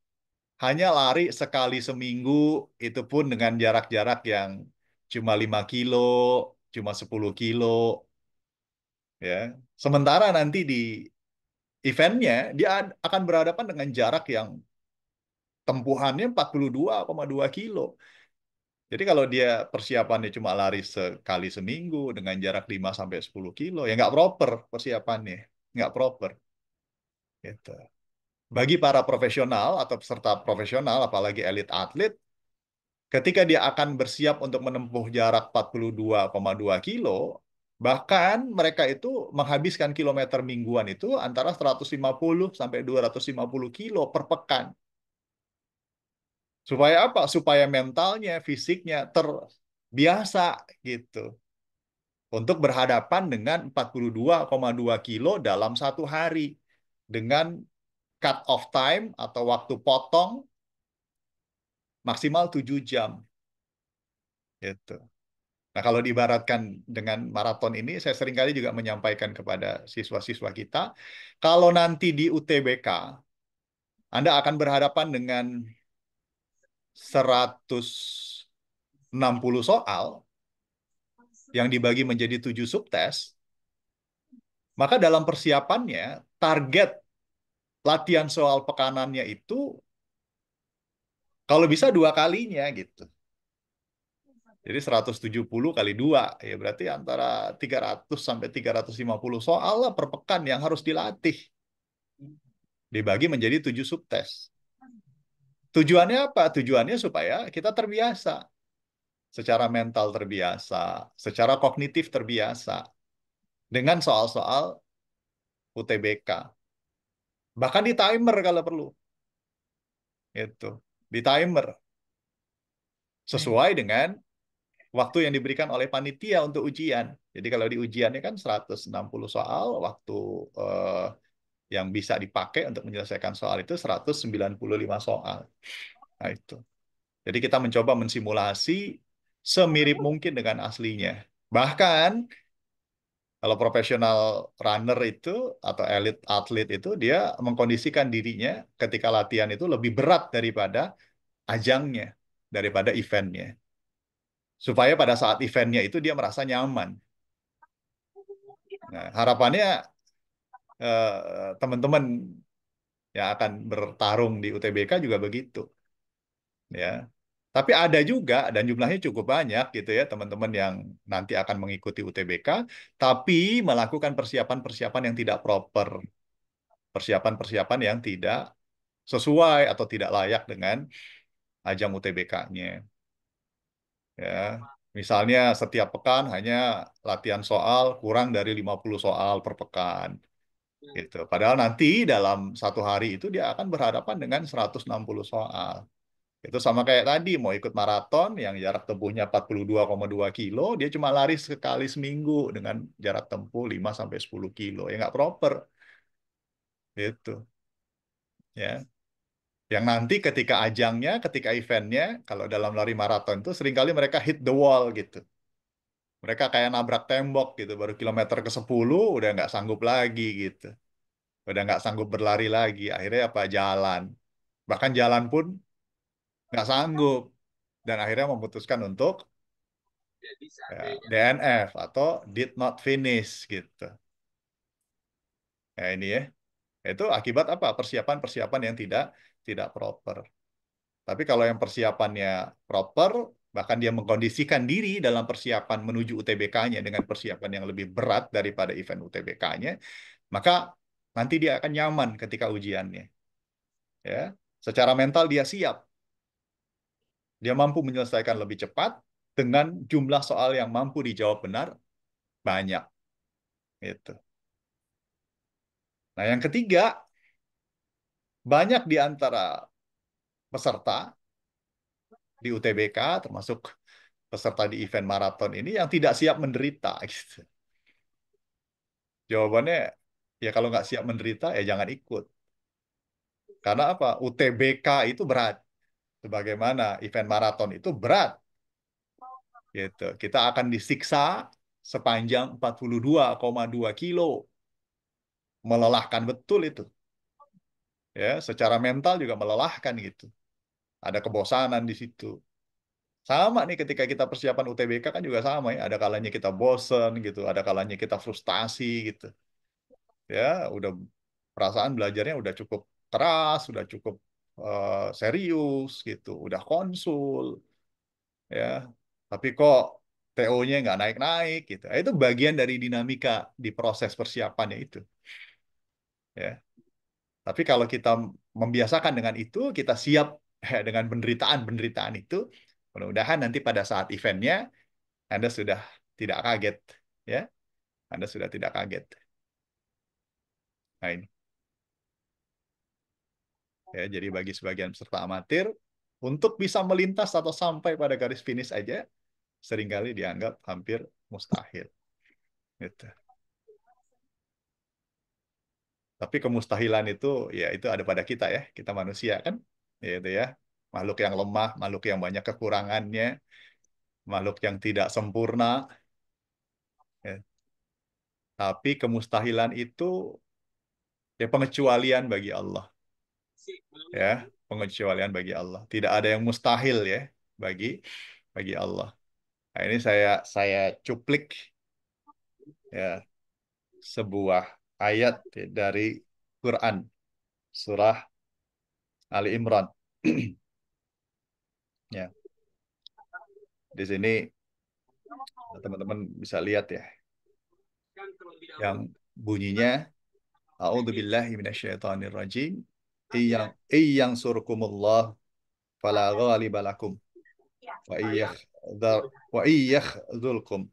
hanya lari sekali seminggu, itu pun dengan jarak-jarak yang cuma 5 kilo, cuma 10 kilo, ya. Sementara nanti di eventnya, dia akan berhadapan dengan jarak yang tempuhannya 42,2 kilo. Jadi kalau dia persiapannya cuma lari sekali seminggu dengan jarak 5 sampai 10 kilo, ya nggak proper persiapannya. Nggak proper. Gitu. Bagi para profesional atau peserta profesional, apalagi elit atlet, ketika dia akan bersiap untuk menempuh jarak 42,2 kilo, bahkan mereka itu menghabiskan kilometer mingguan itu antara 150 sampai 250 kilo per pekan. Supaya apa? Supaya mentalnya, fisiknya terbiasa gitu. Untuk berhadapan dengan 42,2 kilo dalam satu hari. Dengan cut off time atau waktu potong maksimal 7 jam. Gitu. Nah, kalau diibaratkan dengan maraton ini, saya seringkali juga menyampaikan kepada siswa-siswa kita, kalau nanti di UTBK, Anda akan berhadapan dengan 160 soal yang dibagi menjadi 7 subtes, maka dalam persiapannya, target latihan soal pekanannya itu kalau bisa 2 kalinya gitu. Jadi 170 kali 2, ya berarti antara 300 sampai 350 soal lah per pekan yang harus dilatih. Dibagi menjadi 7 subtes. Tujuannya apa? Tujuannya supaya kita terbiasa. Secara mental terbiasa, secara kognitif terbiasa. Dengan soal-soal UTBK. Bahkan di timer kalau perlu. Itu. Di timer. Sesuai dengan waktu yang diberikan oleh panitia untuk ujian. Jadi kalau di ujiannya kan 160 soal, waktu yang bisa dipakai untuk menyelesaikan soal itu 195 soal. Nah itu. Jadi kita mencoba mensimulasi semirip mungkin dengan aslinya. Bahkan kalau profesional runner itu atau elit atlet itu dia mengkondisikan dirinya ketika latihan itu lebih berat daripada ajangnya, daripada eventnya. Supaya pada saat eventnya itu dia merasa nyaman. Nah, harapannya teman-teman yang akan bertarung di UTBK juga begitu. Ya. Tapi ada juga dan jumlahnya cukup banyak gitu ya teman-teman yang nanti akan mengikuti UTBK tapi melakukan persiapan-persiapan yang tidak proper, persiapan-persiapan yang tidak sesuai atau tidak layak dengan ajang UTBK-nya. Ya. Misalnya setiap pekan hanya latihan soal kurang dari 50 soal per pekan. Gitu. Padahal nanti dalam satu hari itu dia akan berhadapan dengan 160 soal. Itu sama kayak tadi, mau ikut maraton yang jarak tempuhnya 42,2 kilo, dia cuma lari sekali seminggu dengan jarak tempuh 5 sampai 10 kilo. Ya nggak proper. Gitu. Ya. Yang nanti ketika ajangnya, ketika eventnya, kalau dalam lari maraton itu seringkali mereka hit the wall gitu. Mereka kayak nabrak tembok gitu, baru kilometer ke-10 udah nggak sanggup lagi gitu. Udah nggak sanggup berlari lagi, akhirnya apa? Jalan. Bahkan jalan pun nggak sanggup. Dan akhirnya memutuskan untuk ya, DNF atau did not finish gitu. Ya ini ya. Itu akibat apa? Persiapan-persiapan yang tidak proper. Tapi kalau yang persiapannya proper, bahkan dia mengkondisikan diri dalam persiapan menuju UTBK-nya dengan persiapan yang lebih berat daripada event UTBK-nya, maka nanti dia akan nyaman ketika ujiannya. Ya, secara mental dia siap. Dia mampu menyelesaikan lebih cepat dengan jumlah soal yang mampu dijawab benar banyak. Itu. Nah, yang ketiga, banyak di antara peserta di UTBK, termasuk peserta di event maraton ini yang tidak siap menderita. Gitu. Jawabannya, ya kalau nggak siap menderita, ya jangan ikut. Karena apa? UTBK itu berat. Sebagaimana event maraton itu berat. Gitu. Kita akan disiksa sepanjang 42,2 kilo. Melelahkan betul itu. Ya, secara mental juga melelahkan gitu. ada kebosanan di situ. Sama nih ketika kita persiapan UTBK kan juga sama ya. Ada kalanya kita bosen gitu, ada kalanya kita frustasi gitu. Ya, udah perasaan belajarnya udah cukup keras, udah cukup serius gitu, udah konsul ya. Tapi kok TO-nya nggak naik-naik gitu. Itu bagian dari dinamika di proses persiapannya itu. Ya. Tapi kalau kita membiasakan dengan itu, kita siap dengan penderitaan-penderitaan itu, mudah-mudahan nanti pada saat eventnya Anda sudah tidak kaget, ya. Anda sudah tidak kaget. Nah ini, ya. Jadi bagi sebagian peserta amatir, untuk bisa melintas atau sampai pada garis finish aja, seringkali dianggap hampir mustahil. Gitu. Tapi kemustahilan itu, ya itu ada pada kita ya, kita manusia kan, ya itu ya. Makhluk yang lemah, makhluk yang banyak kekurangannya, makhluk yang tidak sempurna. Ya. Tapi kemustahilan itu ya pengecualian bagi Allah. Ya, pengecualian bagi Allah. Tidak ada yang mustahil ya bagi bagi Allah. Nah, ini saya cuplik ya sebuah ayat dari Quran surah Ali Imran. Ya, di sini teman-teman bisa lihat ya yang bunyinya A'udzubillahi minasyaitonirrajim. Iyang surkumullah fala ghaliba lakum wa iyyakhdhulkum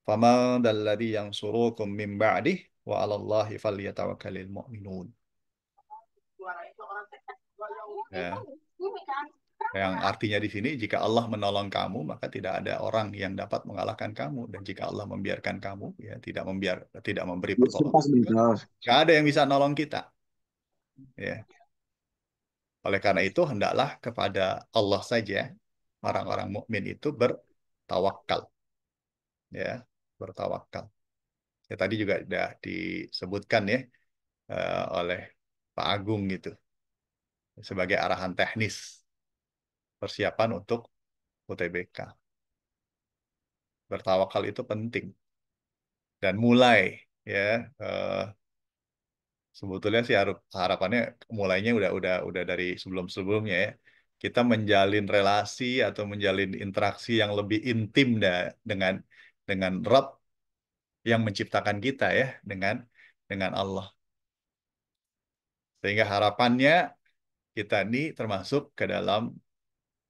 faman dalladzi yansurukum min ba'dih wa 'alallahi falyatawakkalul mu'minun. Ya. Yang artinya di sini jika Allah menolong kamu maka tidak ada orang yang dapat mengalahkan kamu, dan jika Allah membiarkan kamu ya tidak memberi pertolongan, nggak ada yang bisa nolong kita ya. Oleh karena itu hendaklah kepada Allah saja orang-orang mukmin itu bertawakal ya, bertawakal. Ya tadi juga sudah disebutkan ya oleh Pak Agung gitu sebagai arahan teknis persiapan untuk UTBK. Bertawakal itu penting dan mulai ya sebetulnya sih harapannya mulainya udah dari sebelum-sebelumnya ya. Kita menjalin relasi atau menjalin interaksi yang lebih intim dengan Rabb yang menciptakan kita ya, dengan Allah. Sehingga harapannya kita ini termasuk ke dalam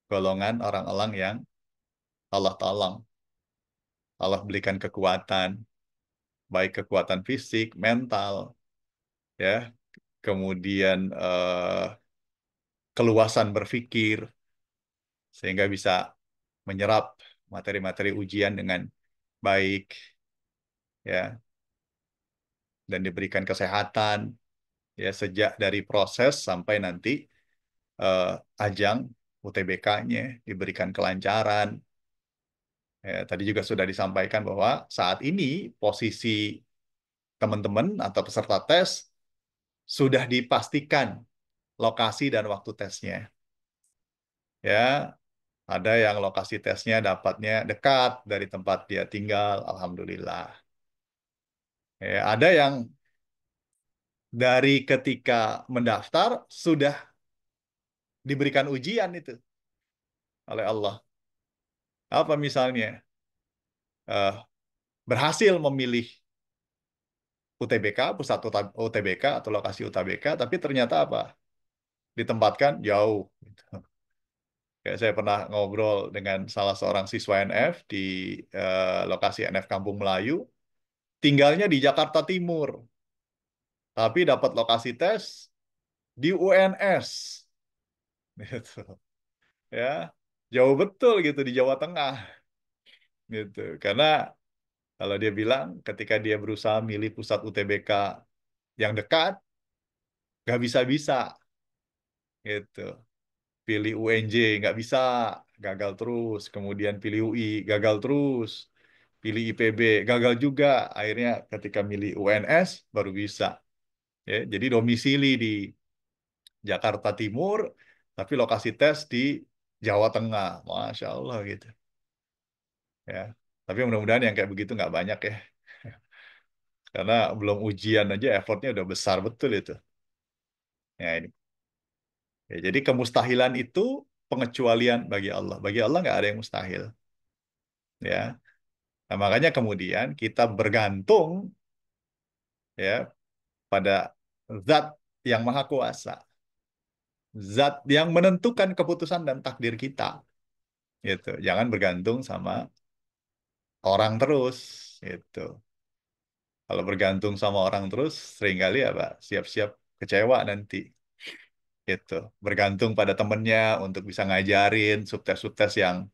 golongan orang-orang yang Allah tolong. Allah berikan kekuatan, baik kekuatan fisik, mental, ya, kemudian keluasan berpikir, sehingga bisa menyerap materi-materi ujian dengan baik, ya, dan diberikan kesehatan, ya, sejak dari proses sampai nanti eh, ajang UTBK-nya diberikan kelancaran. Ya, tadi juga sudah disampaikan bahwa saat ini posisi teman-teman atau peserta tes sudah dipastikan lokasi dan waktu tesnya. Ya, ada yang lokasi tesnya dapatnya dekat dari tempat dia tinggal, alhamdulillah. Ya, ada yang dari ketika mendaftar sudah diberikan ujian itu oleh Allah. Apa misalnya? Eh, berhasil memilih UTBK, pusat UTBK atau lokasi UTBK, tapi ternyata apa? Ditempatkan jauh. Gitu. Kayak saya pernah ngobrol dengan salah seorang siswa NF di lokasi NF Kampung Melayu, tinggalnya di Jakarta Timur, tapi dapat lokasi tes di UNS. Gitu. Ya, jauh betul gitu di Jawa Tengah. Gitu. Karena kalau dia bilang ketika dia berusaha milih pusat UTBK yang dekat, nggak bisa-bisa gitu. Pilih UNJ nggak bisa, gagal terus. Kemudian pilih UI, gagal terus. Pilih IPB, gagal juga. Akhirnya ketika milih UNS baru bisa. Ya, jadi domisili di Jakarta Timur, tapi lokasi tes di Jawa Tengah, Masya Allah gitu. Ya, tapi mudah-mudahan yang kayak begitu nggak banyak ya, karena belum ujian aja effortnya udah besar betul itu. Ya, ini. Ya, jadi kemustahilan itu pengecualian bagi Allah. Bagi Allah nggak ada yang mustahil. Ya, nah, makanya kemudian kita bergantung ya pada Zat yang Maha Kuasa, Zat yang menentukan keputusan dan takdir kita. Gitu. Jangan bergantung sama orang terus. Gitu. Kalau bergantung sama orang terus, seringkali ya Pak, siap-siap kecewa nanti. Gitu. Bergantung pada temennya untuk bisa ngajarin subtes-subtes yang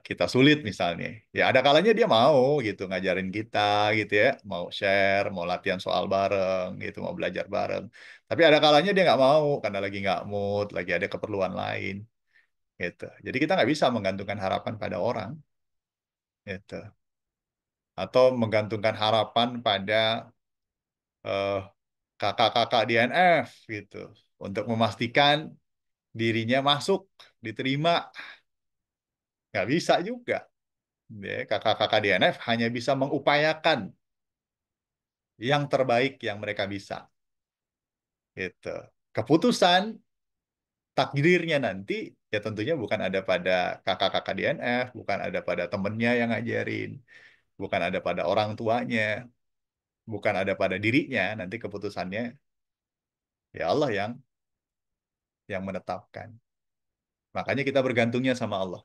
kita sulit misalnya. Ya ada kalanya dia mau gitu ngajarin kita gitu ya, mau share, mau latihan soal bareng gitu, mau belajar bareng. Tapi ada kalanya dia nggak mau karena lagi nggak mood, lagi ada keperluan lain gitu. Jadi kita nggak bisa menggantungkan harapan pada orang gitu. Atau menggantungkan harapan pada eh, kakak-kakak DNF gitu untuk memastikan dirinya masuk, diterima. Nggak bisa juga. Ya, kakak-kakak DNF hanya bisa mengupayakan yang terbaik yang mereka bisa. Gitu. Keputusan takdirnya nanti ya tentunya bukan ada pada kakak-kakak DNF, bukan ada pada temennya yang ngajarin, bukan ada pada orang tuanya, bukan ada pada dirinya. Nanti keputusannya ya Allah yang menetapkan. Makanya kita bergantungnya sama Allah.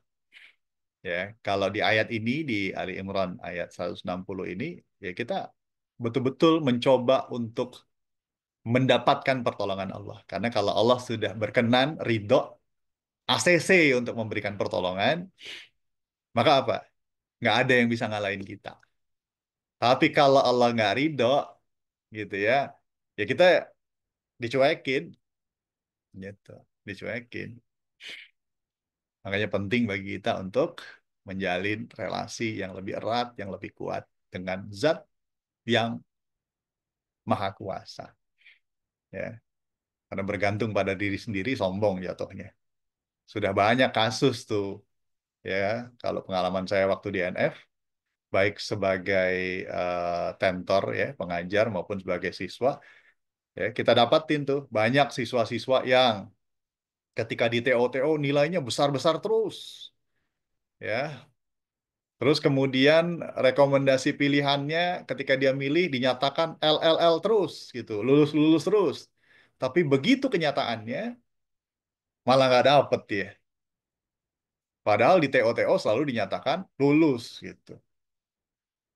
Ya, kalau di ayat ini di Ali Imran ayat 160 ini ya kita betul-betul mencoba untuk mendapatkan pertolongan Allah. Karena kalau Allah sudah berkenan, ridho, ACC untuk memberikan pertolongan, maka apa? Nggak ada yang bisa ngalahin kita. Tapi kalau Allah nggak ridho, gitu ya, ya kita dicuekin, gitu, dicuekin. Makanya penting bagi kita untuk menjalin relasi yang lebih erat, yang lebih kuat dengan Zat yang Maha Kuasa. Ya, karena bergantung pada diri sendiri sombong jatuhnya. Sudah banyak kasus tuh, ya. Kalau pengalaman saya waktu di NF, baik sebagai tentor ya, pengajar maupun sebagai siswa, ya kita dapatin tuh banyak siswa-siswa yang ketika di TO-TO nilainya besar-besar terus, ya. Terus kemudian rekomendasi pilihannya ketika dia milih dinyatakan LLL terus gitu, lulus-lulus terus. Tapi begitu kenyataannya malah nggak dapet dia. Padahal di TO-TO selalu dinyatakan lulus gitu.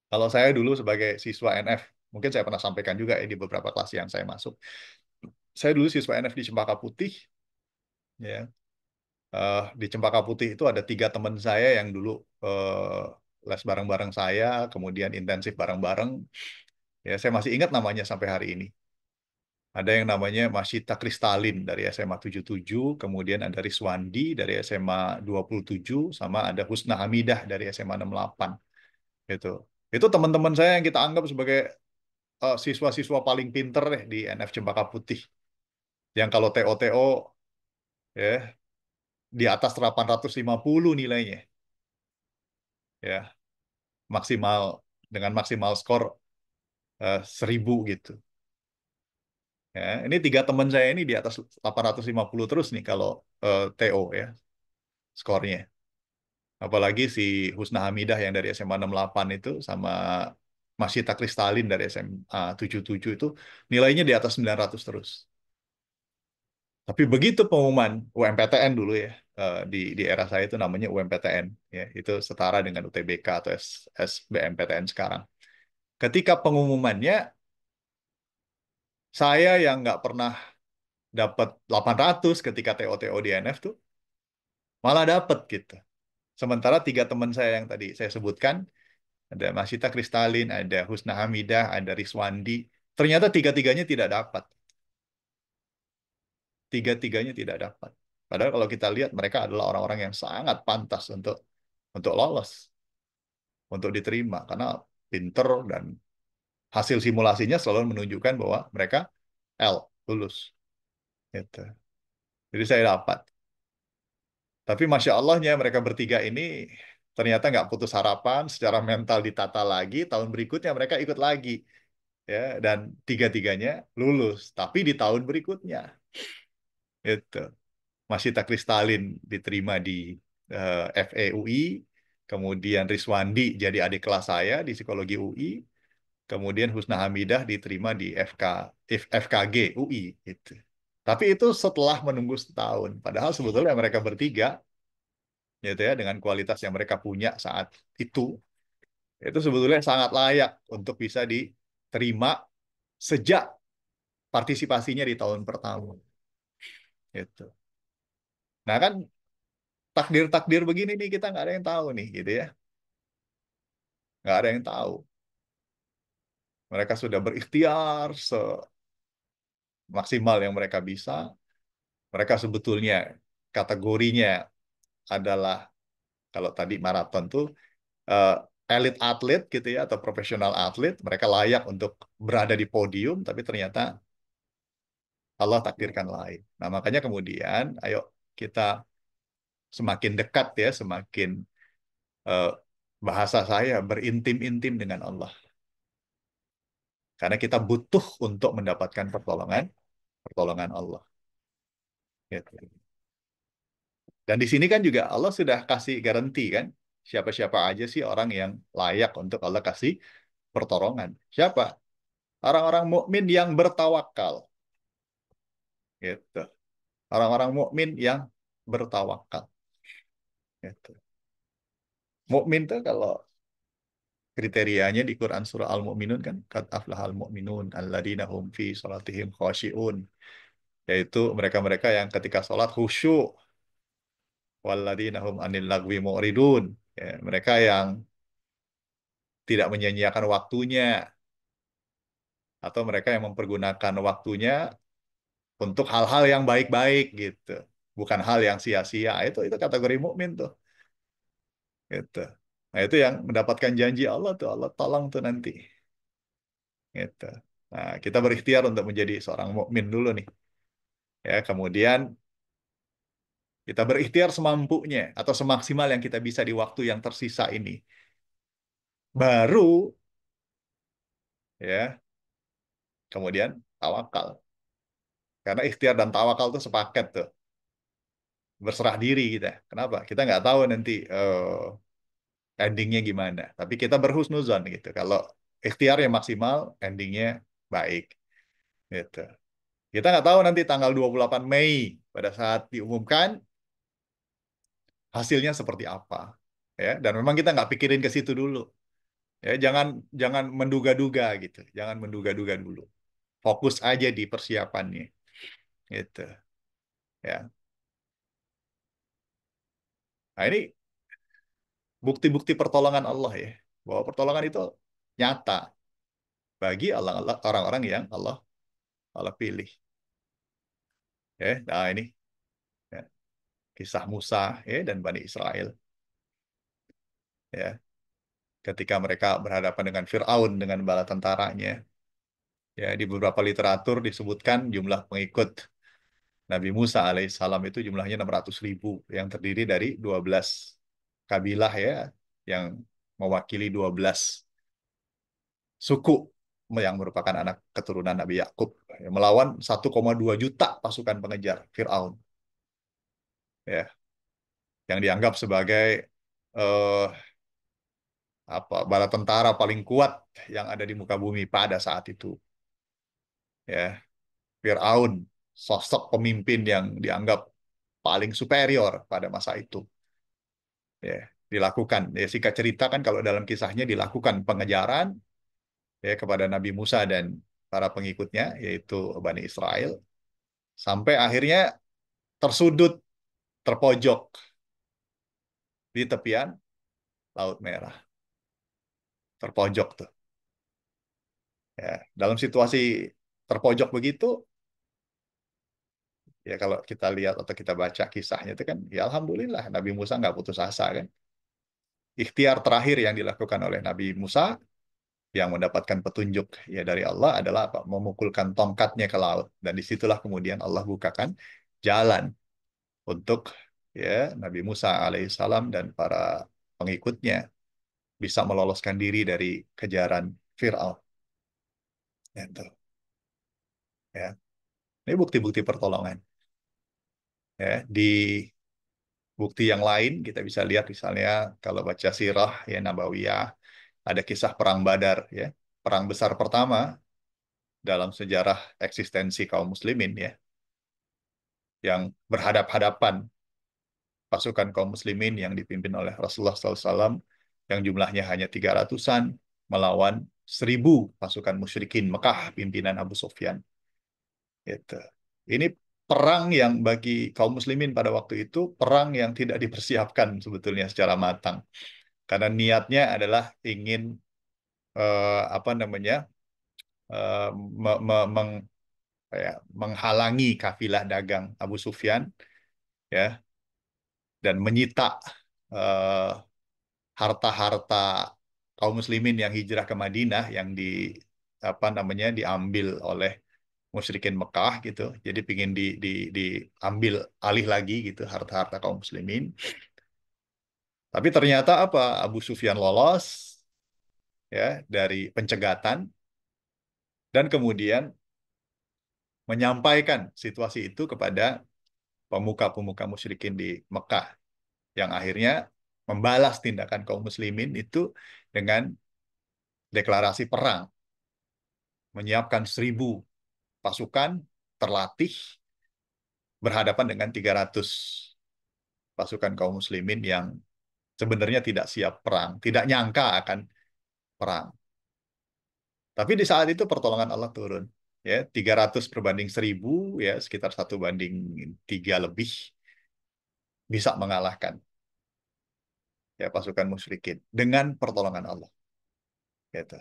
Kalau saya dulu sebagai siswa NF, mungkin saya pernah sampaikan juga ya di beberapa kelas yang saya masuk. Saya dulu siswa NF di Cempaka Putih, ya. Di Cempaka Putih itu ada 3 teman saya yang dulu les bareng-bareng saya, kemudian intensif bareng-bareng. Ya, saya masih ingat namanya sampai hari ini. Ada yang namanya Masita Kristalin dari SMA 77, kemudian ada Riswandi dari SMA 27, sama ada Husna Hamidah dari SMA 68. Gitu. Itu teman-teman saya yang kita anggap sebagai siswa-siswa paling pinter deh di NF Cempaka Putih. Yang kalau TO-TO ya di atas 850 nilainya. Ya, maksimal dengan maksimal skor 1000 gitu. Ya, ini 3 teman saya ini di atas 850 terus nih kalau TO ya skornya. Apalagi si Husna Hamidah yang dari SMA 68 itu sama Masita Kristalin dari SMA 77 itu nilainya di atas 900 terus. Tapi begitu pengumuman UMPTN dulu ya, di era saya itu namanya UMPTN, ya itu setara dengan UTBK atau SBMPTN sekarang. Ketika pengumumannya, saya yang nggak pernah dapat 800 ketika TO-TO di NF tuh, malah dapat gitu. Sementara 3 teman saya yang tadi saya sebutkan, ada Masita Kristalin, ada Husna Hamidah, ada Riswandi, ternyata 3-tiganya tidak dapat. 3-tiganya tidak dapat. Padahal kalau kita lihat mereka adalah orang-orang yang sangat pantas untuk lolos, untuk diterima karena pinter dan hasil simulasinya selalu menunjukkan bahwa mereka L lulus. Gitu. Jadi saya dapat. Tapi Masya Allahnya mereka bertiga ini ternyata nggak putus harapan, secara mental ditata lagi, tahun berikutnya mereka ikut lagi. Ya, dan tiga-tiganya lulus. Tapi di tahun berikutnya. Itu. Masita Kristalin diterima di FEUI, kemudian Riswandi jadi adik kelas saya di psikologi UI, kemudian Husna Hamidah diterima di FKG UI gitu. Tapi itu setelah menunggu setahun. Padahal sebetulnya mereka bertiga, gitu ya, dengan kualitas yang mereka punya saat itu sebetulnya sangat layak untuk bisa diterima sejak partisipasinya di tahun pertama. Gitu. Nah kan takdir-takdir begini nih kita nggak ada yang tahu nih, gitu ya. Nggak ada yang tahu. Mereka sudah berikhtiar semaksimal yang mereka bisa. Mereka sebetulnya kategorinya adalah kalau tadi maraton tuh eh, elit atlet gitu ya atau profesional atlet. Mereka layak untuk berada di podium, tapi ternyata Allah takdirkan lain. Nah makanya kemudian, ayo kita semakin dekat ya, semakin eh, bahasa saya berintim-intim dengan Allah. Karena kita butuh untuk mendapatkan pertolongan Allah. Gitu. Dan di sini kan juga Allah sudah kasih garansi kan, siapa-siapa aja sih orang yang layak untuk Allah kasih pertolongan. Siapa? Orang-orang mukmin yang bertawakal. Gitu. Orang-orang mukmin yang bertawakal. Gitu. Mukmin tuh kalau kriterianya di Quran surah Al-Mu'minun kan qad aflahal mu'minun alladzina hum fi salatihim khashi'un, yaitu mereka-mereka yang ketika sholat khusyuk, walladzina hum anil lagwi mu'ridun, ya, mereka yang tidak menyia-nyiakan waktunya atau mereka yang mempergunakan waktunya untuk hal-hal yang baik-baik gitu, bukan hal yang sia-sia. Itu kategori mukmin tuh, gitu. Nah, itu yang mendapatkan janji Allah tuh, Allah tolong tuh nanti, gitu. Nah, kita berikhtiar untuk menjadi seorang mukmin dulu nih. Ya, kemudian kita berikhtiar semampunya atau semaksimal yang kita bisa di waktu yang tersisa ini. Baru ya, kemudian tawakal. Karena ikhtiar dan tawakal tuh sepaket tuh. Berserah diri kita. Kenapa? Kita nggak tahu nanti endingnya gimana. Tapi kita berhusnuzon gitu. Kalau ikhtiarnya maksimal, endingnya baik. Gitu. Kita nggak tahu nanti tanggal 28 Mei pada saat diumumkan hasilnya seperti apa. Ya, dan memang kita nggak pikirin ke situ dulu. Ya, jangan jangan menduga-duga gitu. Jangan menduga-duga dulu. Fokus aja di persiapannya. Gitu. Ya. Nah, ini bukti-bukti pertolongan Allah ya. Bahwa pertolongan itu nyata bagi orang-orang yang Allah pilih. Nah ini ya, kisah Musa ya dan Bani Israel ya. Ketika mereka berhadapan dengan Fir'aun dengan bala tentaranya, ya di beberapa literatur disebutkan jumlah pengikut Nabi Musa alaihissalam itu jumlahnya 600.000 yang terdiri dari 12 kabilah ya yang mewakili 12 suku yang merupakan anak keturunan Nabi Yakub melawan 1,2 juta pasukan pengejar Fir'aun ya yang dianggap sebagai eh, bala tentara paling kuat yang ada di muka bumi pada saat itu ya. Fir'aun sosok pemimpin yang dianggap paling superior pada masa itu ya. Dilakukan ya, singkat cerita kan kalau dalam kisahnya dilakukan pengejaran ya kepada Nabi Musa dan para pengikutnya yaitu Bani Israel sampai akhirnya tersudut, terpojok di tepian Laut Merah, terpojok tuh ya. Dalam situasi terpojok begitu ya, kalau kita lihat atau kita baca kisahnya itu kan ya alhamdulillah Nabi Musa nggak putus asa kan. Ikhtiar terakhir yang dilakukan oleh Nabi Musa yang mendapatkan petunjuk ya dari Allah adalah apa? Memukulkan tongkatnya ke laut, dan disitulah kemudian Allah bukakan jalan untuk ya Nabi Musa alaihissalam dan para pengikutnya bisa meloloskan diri dari kejaran Fir'aun. Gitu. Ya. Ini bukti-bukti pertolongan. Ya, di bukti yang lain kita bisa lihat misalnya kalau baca sirah ya Nabawiyah ada kisah perang Badar ya, perang besar pertama dalam sejarah eksistensi kaum muslimin ya, yang berhadap-hadapan pasukan kaum muslimin yang dipimpin oleh Rasulullah SAW yang jumlahnya hanya 300-an melawan 1.000 pasukan musyrikin Mekah pimpinan Abu Sufyan. Gitu. Ini perang yang bagi kaum muslimin pada waktu itu perang yang tidak dipersiapkan sebetulnya secara matang. Karena niatnya adalah ingin apa namanya eh, me- me- meng- ya, menghalangi kafilah dagang Abu Sufyan ya dan menyita eh, harta-harta kaum muslimin yang hijrah ke Madinah yang di apa namanya diambil oleh musyrikin Mekah gitu. Jadi pingin diambil alih lagi gitu harta-harta kaum muslimin. Tapi ternyata apa? Abu Sufyan lolos ya dari pencegatan dan kemudian menyampaikan situasi itu kepada pemuka-pemuka musyrikin di Mekah yang akhirnya membalas tindakan kaum muslimin itu dengan deklarasi perang, menyiapkan 1.000 pasukan terlatih berhadapan dengan 300 pasukan kaum muslimin yang sebenarnya tidak siap perang, tidak nyangka akan perang. Tapi di saat itu pertolongan Allah turun. Ya, 300 berbanding 1.000, ya sekitar 1 banding 3 lebih bisa mengalahkan ya pasukan musyrikin dengan pertolongan Allah. Gitu.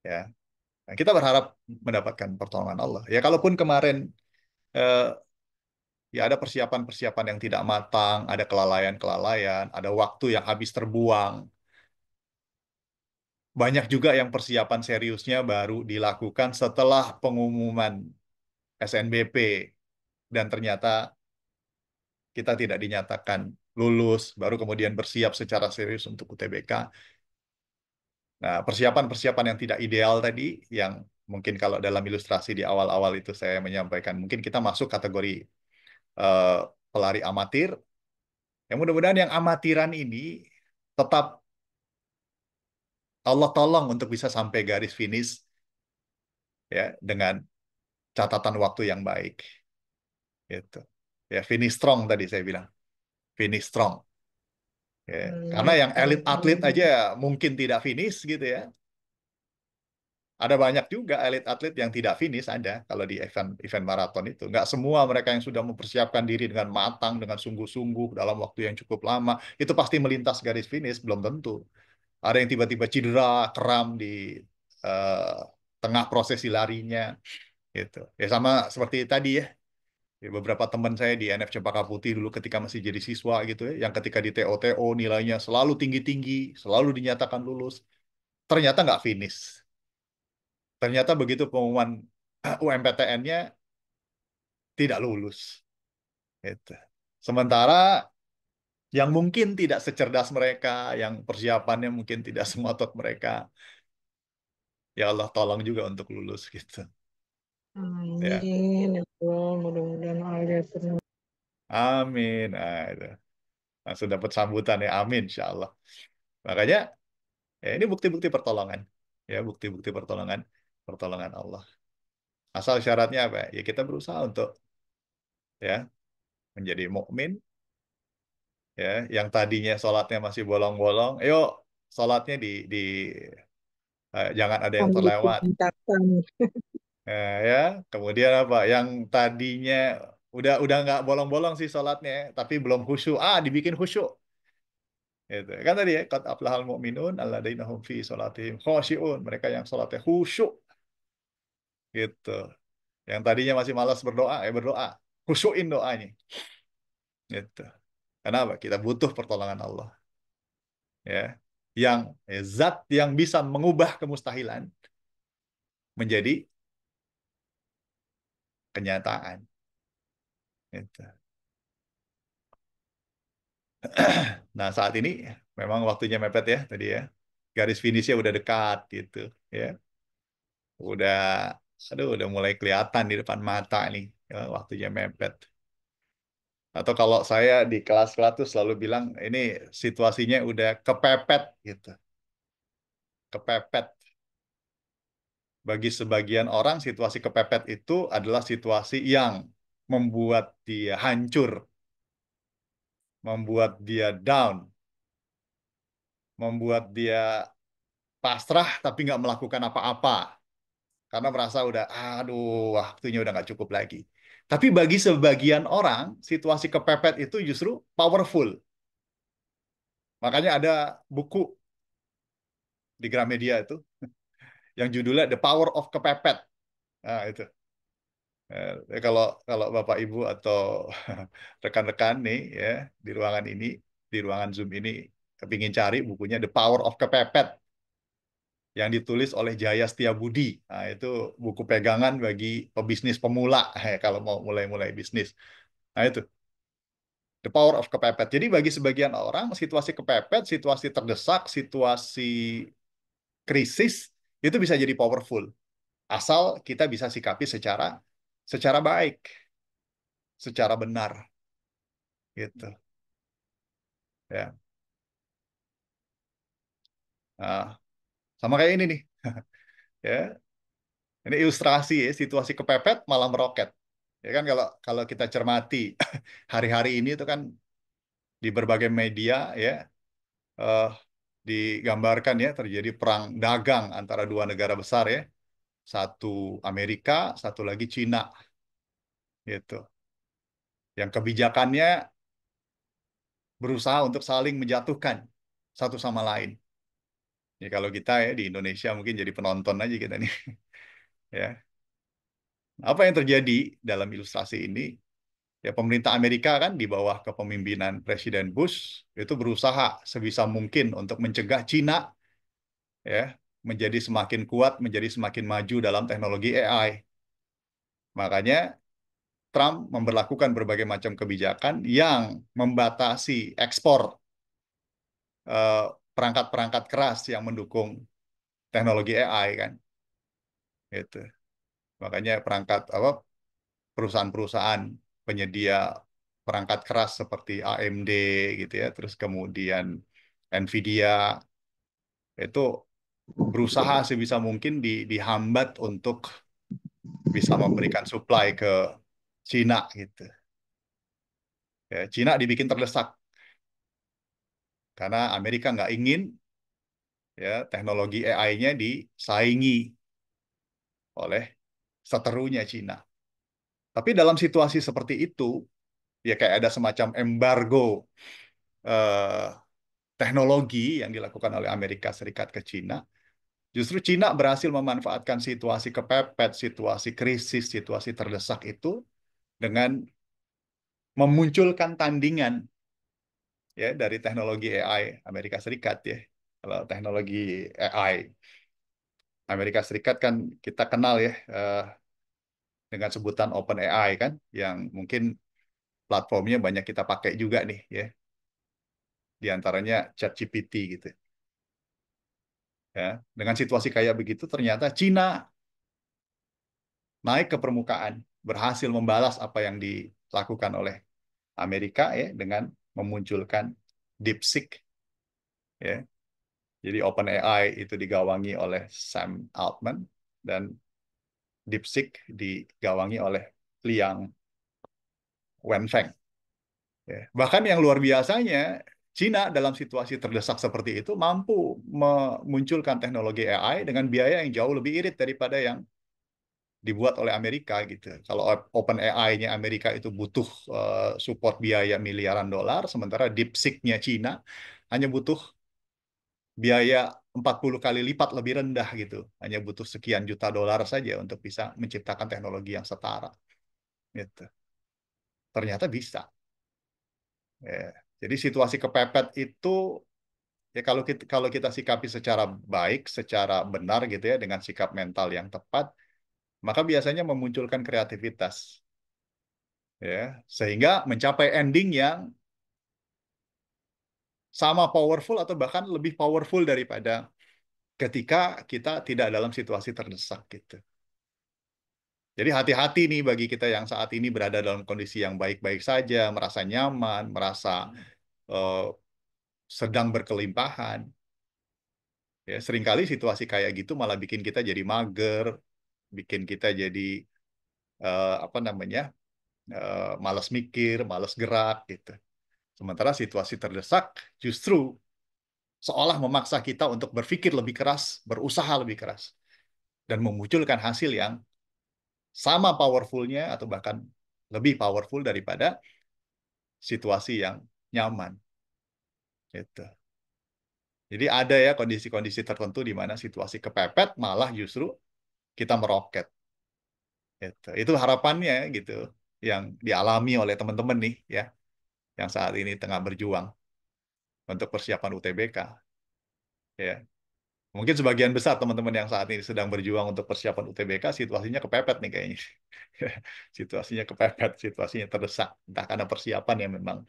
Ya, nah, kita berharap mendapatkan pertolongan Allah. Ya, kalaupun kemarin eh, ya ada persiapan-persiapan yang tidak matang, ada kelalaian-kelalaian, ada waktu yang habis terbuang. Banyak juga yang persiapan seriusnya baru dilakukan setelah pengumuman SNBP dan ternyata kita tidak dinyatakan lulus, baru kemudian bersiap secara serius untuk UTBK. Nah, persiapan-persiapan yang tidak ideal tadi, yang mungkin kalau dalam ilustrasi di awal-awal itu saya menyampaikan, mungkin kita masuk kategori eh, pelari amatir. Yang mudah-mudahan yang amatiran ini tetap Allah tolong untuk bisa sampai garis finish ya dengan catatan waktu yang baik. Gitu. Ya, finish strong tadi saya bilang. Finish strong. Ya. Karena yang elit atlet aja mungkin tidak finish gitu ya. Ada banyak juga elit atlet yang tidak finish ada kalau di event maraton itu. Nggak semua mereka yang sudah mempersiapkan diri dengan matang, dengan sungguh-sungguh dalam waktu yang cukup lama, itu pasti melintas garis finish, belum tentu. Ada yang tiba-tiba cedera, kram di eh, tengah prosesi larinya, gitu. Ya sama seperti tadi ya. Ya, beberapa teman saya di NF Cempaka Putih dulu ketika masih jadi siswa gitu ya, yang ketika di TO-TO nilainya selalu tinggi-tinggi, selalu dinyatakan lulus, ternyata nggak finish. Ternyata begitu pengumuman UMPTN-nya tidak lulus. Gitu. Sementara yang mungkin tidak secerdas mereka, yang persiapannya mungkin tidak semotot mereka, ya Allah tolong juga untuk lulus gitu. Ya, Amin, ya Allah, mudah-mudahan aja semua. amin. Nah, itu. Langsung dapat sambutan ya, amin, insya Allah. Makanya ya, ini bukti-bukti pertolongan, ya bukti-bukti pertolongan, pertolongan Allah. Asal syaratnya apa? Ya kita berusaha untuk ya menjadi mukmin, ya yang tadinya sholatnya masih bolong-bolong, ayo sholatnya jangan ada yang Ambil terlewat. tingkatan. Ya kemudian apa? Yang tadinya udah nggak bolong-bolong sih sholatnya, tapi belum khusyuk. Dibikin khusyuk. Gitu. Kan tadi ya, qad aflahal mu'minun alladzina hum fi sholatihim khosyi'un. Mereka yang sholatnya khusyuk. Gitu. Yang tadinya masih malas berdoa, berdoa. Khusyukin doanya. Gitu. Kenapa? Kita butuh pertolongan Allah. Ya. Yang zat yang bisa mengubah kemustahilan menjadi kenyataan. Gitu. Nah, saat ini memang waktunya mepet ya tadi ya. Garis finishnya udah dekat gitu ya. Udah udah mulai kelihatan di depan mata nih ya, waktunya mepet. Atau kalau saya di kelas-kelas tuh selalu bilang ini situasinya udah kepepet gitu. Kepepet. Bagi sebagian orang situasi kepepet itu adalah situasi yang membuat dia hancur, membuat dia down, membuat dia pasrah tapi nggak melakukan apa-apa karena merasa udah, aduh, waktunya udah nggak cukup lagi. Tapi bagi sebagian orang, situasi kepepet itu justru powerful. Makanya ada buku di Gramedia itu yang judulnya The Power of Kepepet. Nah, itu. Kalau kalau Bapak Ibu atau rekan-rekan nih ya di ruangan ini, di ruangan Zoom ini kepingin cari bukunya The Power of Kepepet yang ditulis oleh Jaya Setiabudi. Nah, itu buku pegangan bagi pebisnis pemula kalau mau mulai-mulai bisnis. Nah, itu The Power of Kepepet. Jadi bagi sebagian orang situasi kepepet, situasi terdesak, situasi krisis itu bisa jadi powerful asal kita bisa sikapi secara baik, secara benar gitu. Ya. Nah, sama kayak ini nih. Ya, ini ilustrasi ya, situasi kepepet malah meroket. Ya kan kalau kalau kita cermati hari-hari ini itu kan di berbagai media ya eh, digambarkan ya terjadi perang dagang antara dua negara besar ya. Satu Amerika, satu lagi Cina gitu. Yang kebijakannya berusaha untuk saling menjatuhkan satu sama lain. Ya kalau kita ya di Indonesia mungkin jadi penonton aja kita nih. Ya. Apa yang terjadi dalam ilustrasi ini? Ya pemerintah Amerika kan di bawah kepemimpinan Presiden Bush itu berusaha sebisa mungkin untuk mencegah Cina ya menjadi semakin kuat, menjadi semakin maju dalam teknologi AI. Makanya Trump memberlakukan berbagai macam kebijakan yang membatasi ekspor eh, perangkat-perangkat keras yang mendukung teknologi AI kan. Itu. Makanya perangkat apa perusahaan-perusahaan penyedia perangkat keras seperti AMD gitu ya, terus kemudian Nvidia itu berusaha sebisa mungkin dihambat untuk bisa memberikan supply ke Cina gitu. Ya, Cina dibikin terdesak karena Amerika nggak ingin ya teknologi AI-nya disaingi oleh seterunya Cina. Tapi dalam situasi seperti itu, ya kayak ada semacam embargo eh, teknologi yang dilakukan oleh Amerika Serikat ke Cina. Justru Cina berhasil memanfaatkan situasi kepepet, situasi krisis, situasi terdesak itu dengan memunculkan tandingan ya dari teknologi AI Amerika Serikat ya. Kalau teknologi AI Amerika Serikat kan kita kenal ya dengan sebutan OpenAI kan, yang mungkin platformnya banyak kita pakai juga nih ya, di antaranya ChatGPT gitu. Ya, dengan situasi kayak begitu ternyata Cina naik ke permukaan, berhasil membalas apa yang dilakukan oleh Amerika ya dengan memunculkan DeepSeek ya. Jadi OpenAI itu digawangi oleh Sam Altman dan DeepSeek digawangi oleh Liang Wenfeng. Ya. Bahkan yang luar biasanya, Cina dalam situasi terdesak seperti itu mampu memunculkan teknologi AI dengan biaya yang jauh lebih irit daripada yang dibuat oleh Amerika gitu. Kalau OpenAI-nya Amerika itu butuh support biaya miliaran dolar, sementara DeepSeek-nya Cina hanya butuh biaya 40 kali lipat lebih rendah gitu. Hanya butuh sekian juta dolar saja untuk bisa menciptakan teknologi yang setara. Gitu. Ternyata bisa. Ya. Jadi situasi kepepet itu ya kalau kita sikapi secara baik, secara benar gitu ya dengan sikap mental yang tepat, maka biasanya memunculkan kreativitas ya sehingga mencapai ending yang sama powerful atau bahkan lebih powerful daripada ketika kita tidak dalam situasi terdesak gitu. Jadi hati-hati nih bagi kita yang saat ini berada dalam kondisi yang baik-baik saja, merasa nyaman, merasa eh, sedang berkelimpahan. Ya, seringkali situasi kayak gitu malah bikin kita jadi mager, bikin kita jadi apa namanya, malas mikir, malas gerak gitu. Sementara situasi terdesak justru seolah memaksa kita untuk berpikir lebih keras, berusaha lebih keras, dan memunculkan hasil yang sama powerfulnya atau bahkan lebih powerful daripada situasi yang nyaman. Gitu. Jadi ada ya kondisi-kondisi tertentu di mana situasi kepepet malah justru kita meroket. Gitu. Itu harapannya gitu yang dialami oleh teman-teman nih ya yang saat ini tengah berjuang untuk persiapan UTBK. Ya. Mungkin sebagian besar teman-teman yang saat ini sedang berjuang untuk persiapan UTBK situasinya kepepet nih kayaknya. Situasinya kepepet, situasinya terdesak. Entah karena persiapan yang memang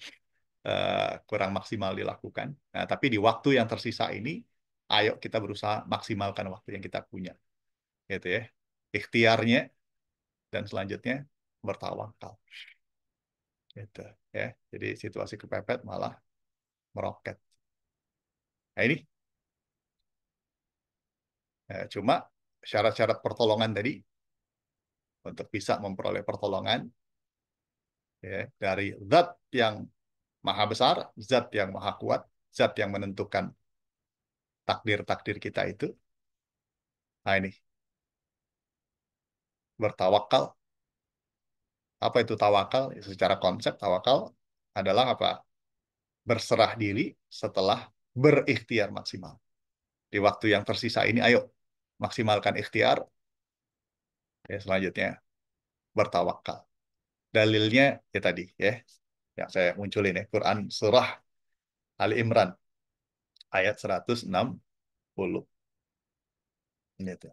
kurang maksimal dilakukan. Nah, tapi di waktu yang tersisa ini, ayo kita berusaha maksimalkan waktu yang kita punya. Gitu ya. Ikhtiarnya dan selanjutnya bertawakal. Gitu ya. Jadi situasi kepepet malah meroket. Nah, ini cuma syarat-syarat pertolongan tadi untuk bisa memperoleh pertolongan ya, dari zat yang maha besar, zat yang maha kuat, zat yang menentukan takdir-takdir kita itu. Nah ini, bertawakal. Apa itu tawakal? Secara konsep tawakal adalah apa? Berserah diri setelah berikhtiar maksimal. Di waktu yang tersisa ini, ayo maksimalkan ikhtiar. Ya, selanjutnya bertawakal. Dalilnya ya tadi ya, yang saya munculin ya, Quran surah Ali Imran ayat 160. Gitu.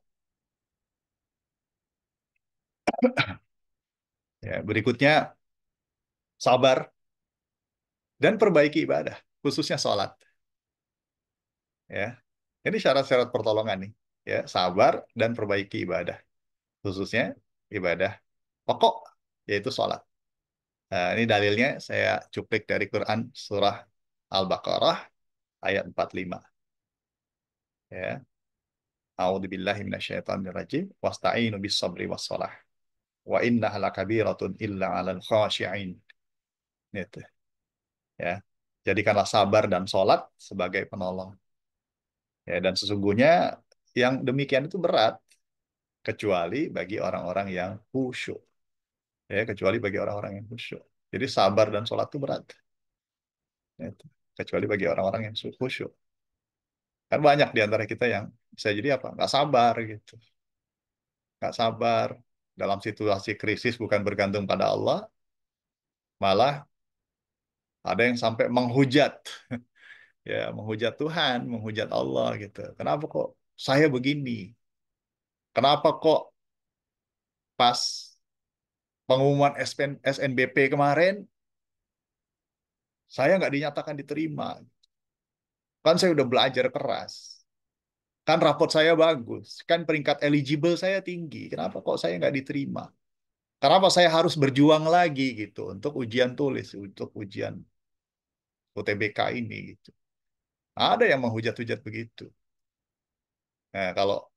Ya, berikutnya sabar dan perbaiki ibadah, khususnya sholat. Ya, ini syarat-syarat pertolongan nih. Ya, sabar dan perbaiki ibadah, khususnya ibadah pokok, yaitu sholat. Nah, ini dalilnya saya cuplik dari Quran surah Al-Baqarah ayat 45. Ya, A'udzubillahi minasyaitonirrajim. Wasta'inu bis sabri was shalah. Wa innaha lakabiratun illa 'alal khashi'in. Gitu. Ya. Jadikanlah sabar dan sholat sebagai penolong. Ya, dan sesungguhnya yang demikian itu berat kecuali bagi orang-orang yang khusyuk. Ya, kecuali bagi orang-orang yang khusyuk. Jadi sabar dan sholat itu berat. Gitu. Kecuali bagi orang-orang yang khusyuk. Kan banyak di antara kita yang bisa jadi apa? Nggak sabar gitu. Nggak sabar. Dalam situasi krisis bukan bergantung pada Allah, malah ada yang sampai menghujat. Ya, menghujat Tuhan, menghujat Allah gitu. Kenapa kok saya begini? Kenapa kok pas pengumuman SNBP kemarin saya nggak dinyatakan diterima? Kan saya udah belajar keras. Kan raport saya bagus. Kan peringkat eligible saya tinggi. Kenapa kok saya nggak diterima? Kenapa saya harus berjuang lagi gitu untuk ujian tulis, untuk ujian UTBK ini gitu. Ada yang menghujat-hujat begitu. Nah, kalau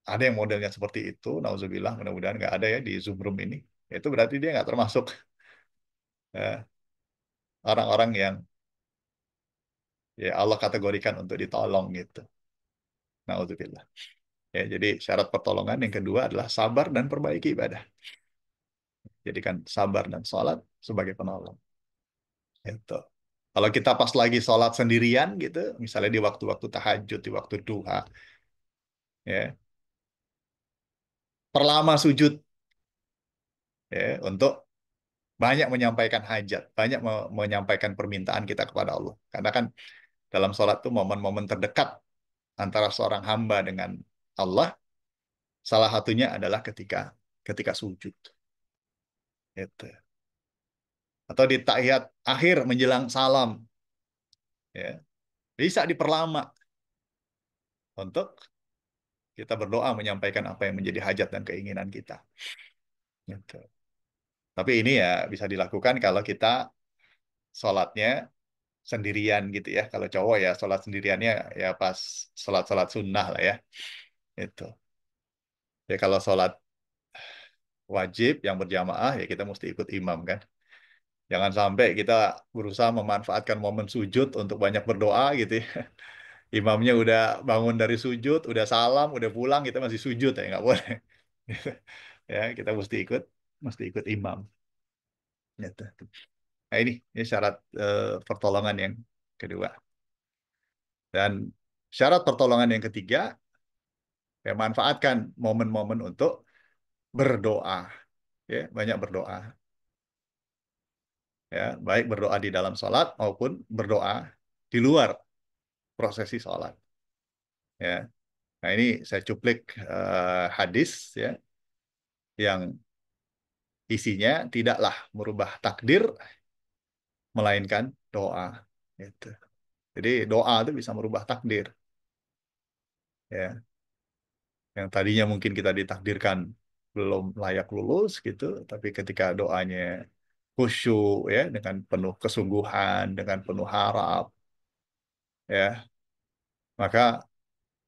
ada yang modelnya seperti itu, nauzubillah, mudah-mudahan nggak ada ya di Zoom room ini. Itu berarti dia nggak termasuk orang-orang yang ya Allah kategorikan untuk ditolong gitu. Nauzubillah. Ya, jadi syarat pertolongan yang kedua adalah sabar dan perbaiki ibadah. Jadikan sabar dan sholat sebagai penolong. Gitu. Kalau kita pas lagi sholat sendirian gitu, misalnya di waktu-waktu tahajud, di waktu duha, ya, perlama sujud ya, untuk banyak menyampaikan hajat, banyak menyampaikan permintaan kita kepada Allah. Karena kan dalam sholat itu momen-momen terdekat antara seorang hamba dengan Allah, salah satunya adalah ketika ketika sujud. Gitu. Atau di tahiyat akhir menjelang salam, Ya, bisa diperlama untuk kita berdoa menyampaikan apa yang menjadi hajat dan keinginan kita. Gitu. Tapi ini ya bisa dilakukan kalau kita sholatnya sendirian gitu ya. Kalau cowok ya sholat sendiriannya ya pas sholat-sholat sunnah lah ya. Itu. Ya kalau sholat wajib yang berjamaah ya kita mesti ikut imam kan. Jangan sampai kita berusaha memanfaatkan momen sujud untuk banyak berdoa gitu ya. Imamnya udah bangun dari sujud, udah salam, udah pulang, kita masih sujud ya nggak boleh. Ya kita mesti ikut imam. Gitu. Nah ini syarat pertolongan yang kedua. Dan syarat pertolongan yang ketiga, ya manfaatkan momen-momen untuk berdoa. Ya, banyak berdoa. Ya, baik berdoa di dalam sholat maupun berdoa di luar prosesi sholat. Ya, nah ini saya cuplik hadis ya yang isinya tidaklah merubah takdir melainkan doa. Gitu. Jadi doa itu bisa merubah takdir. Ya, yang tadinya mungkin kita ditakdirkan belum layak lulus gitu, tapi ketika doanya khusyuk ya dengan penuh kesungguhan, dengan penuh harap ya, maka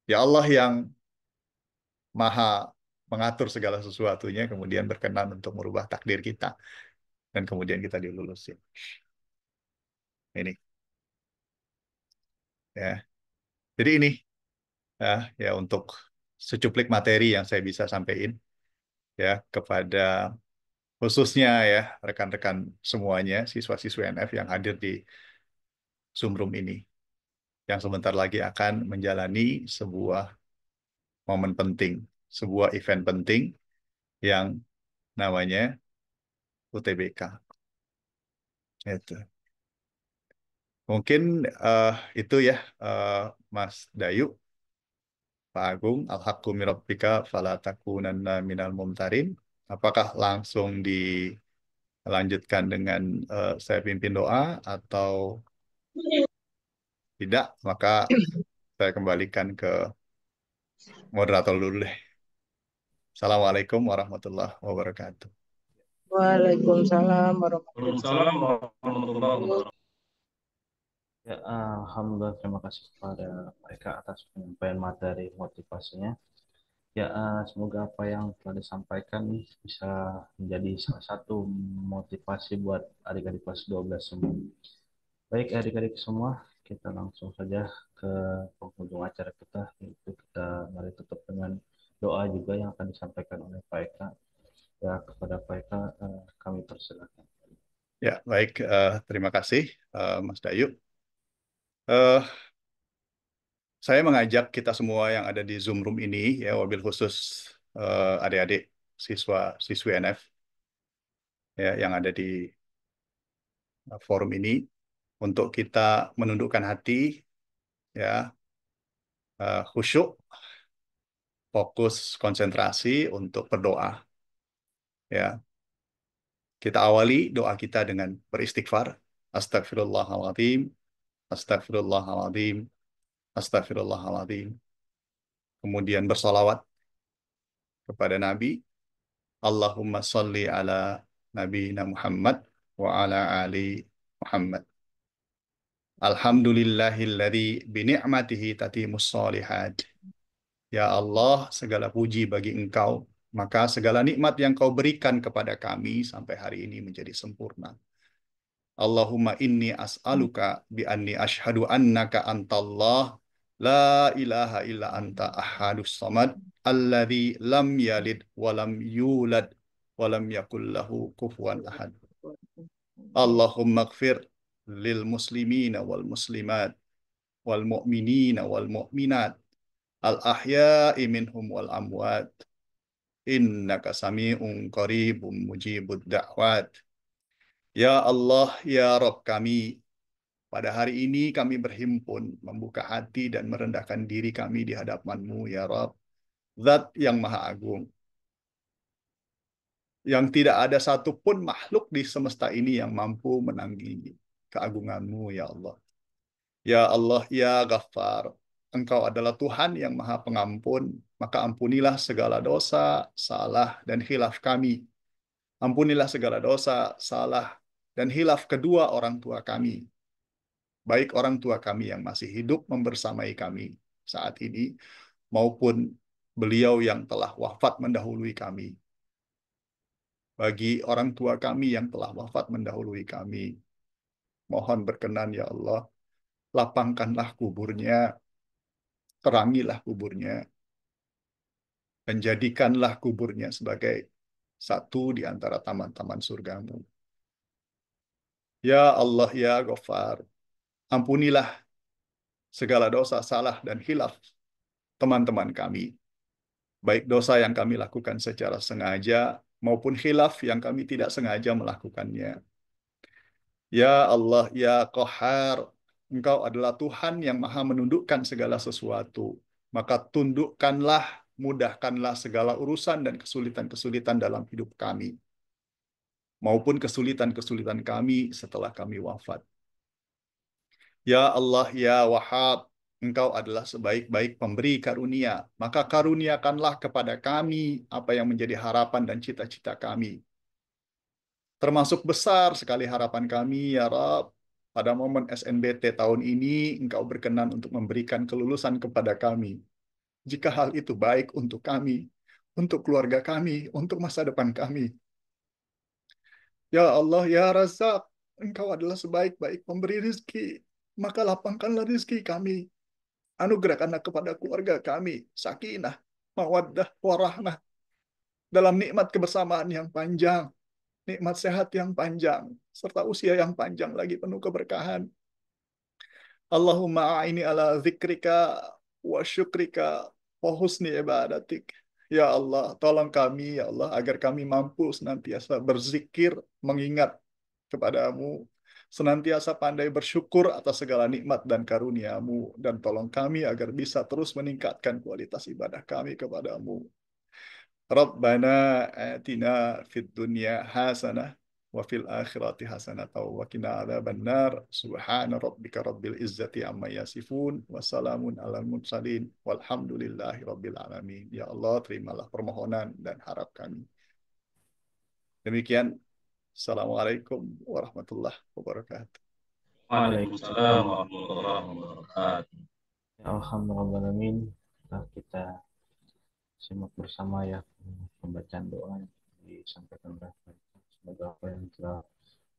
ya Allah yang maha mengatur segala sesuatunya kemudian berkenan untuk merubah takdir kita dan kemudian kita dilulusin. Ini ya. Jadi ini ya untuk secuplik materi yang saya bisa sampaikan ya kepada khususnya ya rekan-rekan semuanya siswa-siswi NF yang hadir di Zoom room ini yang sebentar lagi akan menjalani sebuah momen penting, sebuah event penting yang namanya UTBK. Itu. Mungkin itu ya Mas Dayu, Pak Agung, al-haqqu min rabbika fala takunanna minal mumtarin. Apakah langsung dilanjutkan dengan saya pimpin doa atau tidak? Maka saya kembalikan ke moderator dulu deh. Assalamualaikum warahmatullahi wabarakatuh. Waalaikumsalam warahmatullahi Waalaikumsalam warahmatullahi wabarakatuh. wabarakatuh. Ya, alhamdulillah terima kasih kepada mereka atas penyampaian materi motivasinya. Ya, semoga apa yang telah disampaikan bisa menjadi salah satu motivasi buat adik-adik kelas 12 semua. Baik adik-adik semua, kita langsung saja ke penghujung acara kita, yaitu kita mari tutup dengan doa juga yang akan disampaikan oleh Pak Eka. Ya, kepada Pak Eka kami persilakan. Ya, baik. Terima kasih, Mas Dayu. Eh, saya mengajak kita semua yang ada di Zoom room ini, ya, wabil khusus adik-adik siswa-siswi NF, ya, yang ada di forum ini, untuk kita menundukkan hati, ya, khusyuk, fokus, konsentrasi untuk berdoa. Ya, kita awali doa kita dengan beristighfar. Astagfirullahaladzim, astagfirullahaladzim, astagfirullahaladzim. Kemudian bersolawat kepada Nabi. Allahumma salli ala Nabi Muhammad wa ala ali Muhammad. Alhamdulillahilladzi bini'matihi tatimus solihat. Ya Allah, segala puji bagi Engkau, maka segala nikmat yang Kau berikan kepada kami sampai hari ini menjadi sempurna. Allahumma inni as'aluka bi anni ashhadu annaka antallah la ilaha illa anta ahadus samad alladzi lam yalid wa lam yulad wa lam yakul lahu kufuwan ahad. Allahumma ighfir lil muslimina wal muslimat wal mu'minina wal mu'minat al ahya'i minhum wal amwat innaka sami'un qaribun mujibud da'wat. Ya Allah, ya Rabb kami, pada hari ini kami berhimpun, membuka hati dan merendahkan diri kami di hadapan-Mu, ya Rabb. Zat yang Maha Agung. Yang tidak ada satupun makhluk di semesta ini yang mampu menanggi keagungan-Mu, ya Allah. Ya Allah, ya Ghaffar, Engkau adalah Tuhan yang Maha Pengampun, maka ampunilah segala dosa, salah, dan khilaf kami. Ampunilah segala dosa, salah, dan hilaf kedua orang tua kami, baik orang tua kami yang masih hidup membersamai kami saat ini, maupun beliau yang telah wafat mendahului kami. Bagi orang tua kami yang telah wafat mendahului kami, mohon berkenan ya Allah, lapangkanlah kuburnya, terangilah kuburnya, dan jadikanlah kuburnya sebagai satu di antara taman-taman surgamu. Ya Allah, ya Ghaffar, ampunilah segala dosa, salah, dan hilaf teman-teman kami. Baik dosa yang kami lakukan secara sengaja maupun khilaf yang kami tidak sengaja melakukannya. Ya Allah, ya Qahar, Engkau adalah Tuhan yang maha menundukkan segala sesuatu. Maka tundukkanlah, mudahkanlah segala urusan dan kesulitan-kesulitan dalam hidup kami. Maupun kesulitan-kesulitan kami setelah kami wafat. Ya Allah, ya Wahhab, Engkau adalah sebaik-baik pemberi karunia. Maka karuniakanlah kepada kami apa yang menjadi harapan dan cita-cita kami. Termasuk besar sekali harapan kami, ya Rab. Pada momen SNBT tahun ini, Engkau berkenan untuk memberikan kelulusan kepada kami. Jika hal itu baik untuk kami, untuk keluarga kami, untuk masa depan kami. Ya Allah, ya Razak, Engkau adalah sebaik-baik pemberi rizki. Maka lapangkanlah rizki kami. Anugerahkanlah kepada keluarga kami sakinah, mawaddah, warahmah dalam nikmat kebersamaan yang panjang, nikmat sehat yang panjang, serta usia yang panjang lagi penuh keberkahan. Allahumma a'ini ala zikrika wa syukrika wa husni ibadatik. Ya Allah, tolong kami, ya Allah, agar kami mampu senantiasa berzikir, mengingat kepadamu, senantiasa pandai bersyukur atas segala nikmat dan karunia-Mu, dan tolong kami agar bisa terus meningkatkan kualitas ibadah kami kepadamu. Rabbana atina fid dunya hasanah wa fil akhirati hasanah wa qina adzabannar. Subhana rabbika rabbil izzati amma yasifun wa salamun alal mursalin walhamdulillahi rabbil alamin. Ya Allah, terimalah permohonan dan harap kami. Demikian, Assalamualaikum warahmatullahi wabarakatuh. Waalaikumsalam warahmatullahi wabarakatuh. Ya Alhamdulillah, kita simak bersama ya pembacaan doa yang disampaikan oleh mereka. Semoga apa yang telah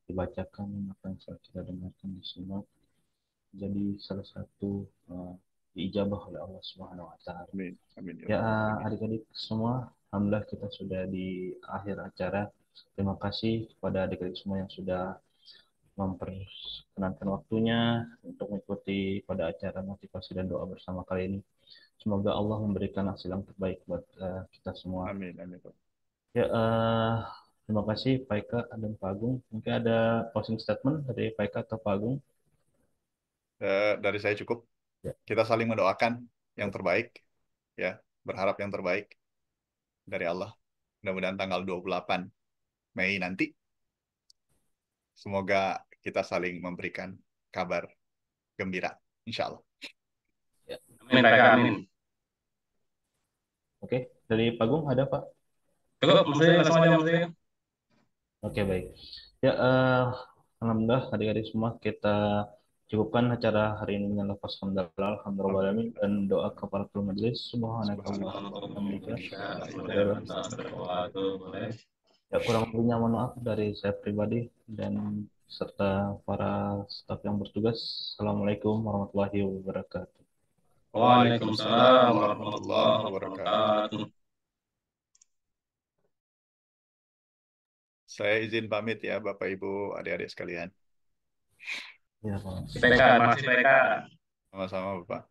dibacakan, apa yang telah kita dengarkan disimak jadi salah satu diijabah oleh Allah Subhanahu wa taala. Amin. Amin. Ya adik-adik semua, alhamdulillah kita sudah di akhir acara. Terima kasih kepada adik-adik semua yang sudah memperkenankan waktunya untuk mengikuti pada acara motivasi dan doa bersama kali ini. Semoga Allah memberikan hasil yang terbaik buat kita semua. Amin. Amin. Ya, terima kasih Pak Eka dan Pak Agung. Mungkin ada closing statement dari Pak Eka atau Pak Agung? Dari saya cukup. Ya. Kita saling mendoakan yang terbaik, ya, berharap yang terbaik dari Allah. Mudah-mudahan tanggal 28 Mei nanti, semoga kita saling memberikan kabar gembira, insya Allah. Ya. Amin, Pak Eka, amin. Oke, dari Pak Agung ada Pak? Cukup, maksudnya langsung aja maksudnya. Oke, baik. Ya, alhamdulillah adik-adik semua kita cukupkan acara hari ini dengan lafaz hamdalah, alhamdulillah, dan doa kafaratul majelis. Subhanakallahumma ya, kurang lebihnya mohon maaf dari saya pribadi dan serta para staf yang bertugas. Assalamualaikum warahmatullahi wabarakatuh. Waalaikumsalam warahmatullahi wabarakatuh. Saya izin pamit ya, Bapak Ibu, adik-adik sekalian. Ya, Pak. Pak Eka, makasih Pak Eka. Sama-sama, Bapak.